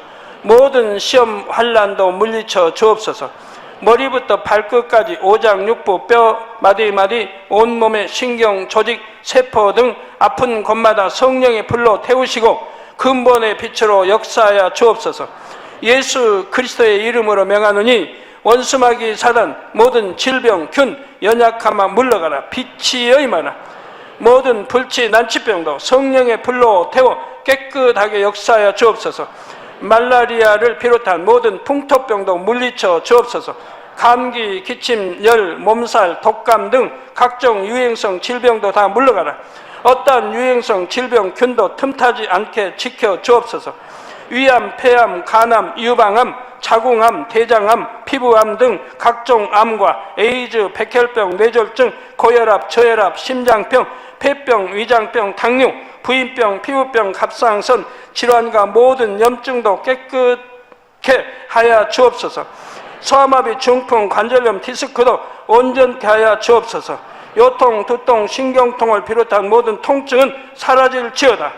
모든 시험 환난도 물리쳐 주옵소서. 머리부터 발끝까지 오장육부, 뼈, 마디마디, 온몸의 신경, 조직, 세포 등 아픈 곳마다 성령의 불로 태우시고 근본의 빛으로 역사하여 주옵소서. 예수 그리스도의 이름으로 명하노니 원수마귀 사단, 모든 질병, 균, 연약함아 물러가라. 빛이 여임하라. 모든 불치, 난치병도 성령의 불로 태워 깨끗하게 역사하여 주옵소서. 말라리아를 비롯한 모든 풍토병도 물리쳐 주옵소서. 감기, 기침, 열, 몸살, 독감 등 각종 유행성 질병도 다 물러가라. 어떠한 유행성 질병, 균도 틈타지 않게 지켜 주옵소서. 위암, 폐암, 간암, 유방암, 자궁암, 대장암, 피부암 등 각종 암과 에이즈, 백혈병, 뇌졸중, 고혈압, 저혈압, 심장병, 폐병, 위장병, 당뇨, 부인병, 피부병, 갑상선 질환과 모든 염증도 깨끗게 하여 주옵소서. 소아마비, 중풍, 관절염, 디스크도 온전케 하여 주옵소서. 요통, 두통, 신경통을 비롯한 모든 통증은 사라질지어다.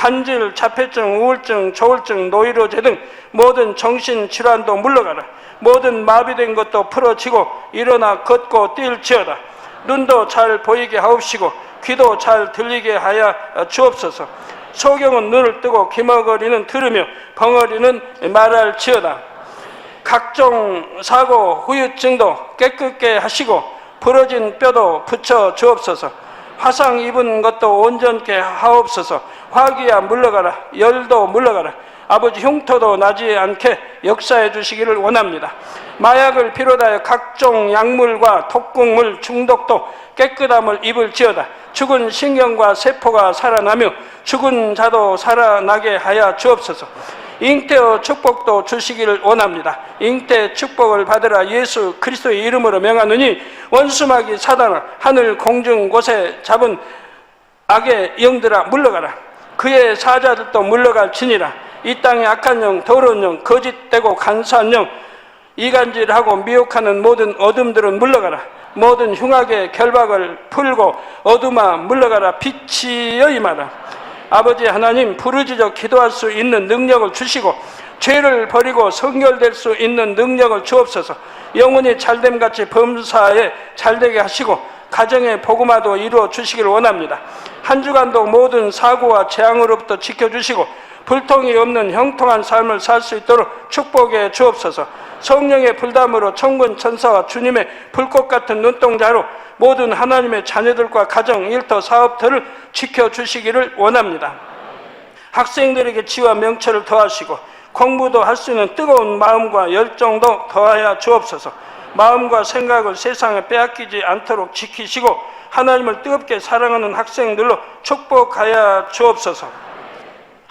간질, 자폐증, 우울증, 조울증, 노이로제 등 모든 정신질환도 물러가라. 모든 마비된 것도 풀어지고 일어나 걷고 뛸지어다. 눈도 잘 보이게 하옵시고 귀도 잘 들리게 하여 주옵소서. 소경은 눈을 뜨고 귀머거리는 들으며 벙어리는 말할지어다. 각종 사고, 후유증도 깨끗게 하시고 부러진 뼈도 붙여 주옵소서. 화상 입은 것도 온전케 하옵소서. 화기야 물러가라. 열도 물러가라. 아버지 흉터도 나지 않게 역사해 주시기를 원합니다. 마약을 비롯하여 각종 약물과 독극물 중독도 깨끗함을 입을지어다. 죽은 신경과 세포가 살아나며 죽은 자도 살아나게 하여 주옵소서. 잉태의 축복도 주시기를 원합니다. 잉태 축복을 받으라. 예수 그리스도의 이름으로 명하노니 원수마귀 사단아, 하늘 공중 곳에 잡은 악의 영들아 물러가라. 그의 사자들도 물러갈지니라. 이 땅의 악한 영, 더러운 영, 거짓되고 간사한 영, 이간질하고 미혹하는 모든 어둠들은 물러가라. 모든 흉악의 결박을 풀고 어둠아 물러가라. 빛이여 임하라. 아버지 하나님, 부르짖어 기도할 수 있는 능력을 주시고 죄를 버리고 성결될 수 있는 능력을 주옵소서. 영혼이 잘됨같이 범사에 잘되게 하시고 가정의 복음화도 이루어 주시기를 원합니다. 한 주간도 모든 사고와 재앙으로부터 지켜주시고 불통이 없는 형통한 삶을 살 수 있도록 축복해 주옵소서. 성령의 불담으로 천군 천사와 주님의 불꽃 같은 눈동자로 모든 하나님의 자녀들과 가정, 일터, 사업터를 지켜주시기를 원합니다. 학생들에게 지와 명철을 더하시고 공부도 할 수 있는 뜨거운 마음과 열정도 더하여 주옵소서. 마음과 생각을 세상에 빼앗기지 않도록 지키시고 하나님을 뜨겁게 사랑하는 학생들로 축복하여 주옵소서.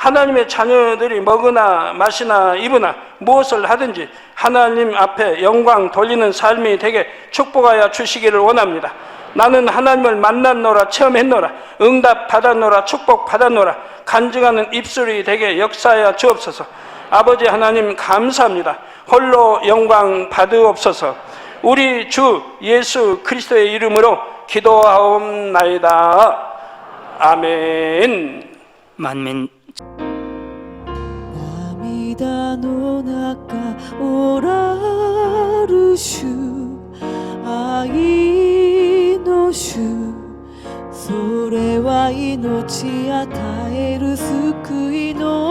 하나님의 자녀들이 먹으나 마시나 입으나 무엇을 하든지 하나님 앞에 영광 돌리는 삶이 되게 축복하여 주시기를 원합니다. 나는 하나님을 만났노라, 체험했노라, 응답 받았노라, 축복 받았노라, 간증하는 입술이 되게 역사하여 주옵소서. 아버지 하나님 감사합니다. 홀로 영광 받으옵소서. 우리 주 예수 그리스도의 이름으로 기도하옵나이다. 아멘. 만민 涙の中おらる主愛の主それは命与える救いの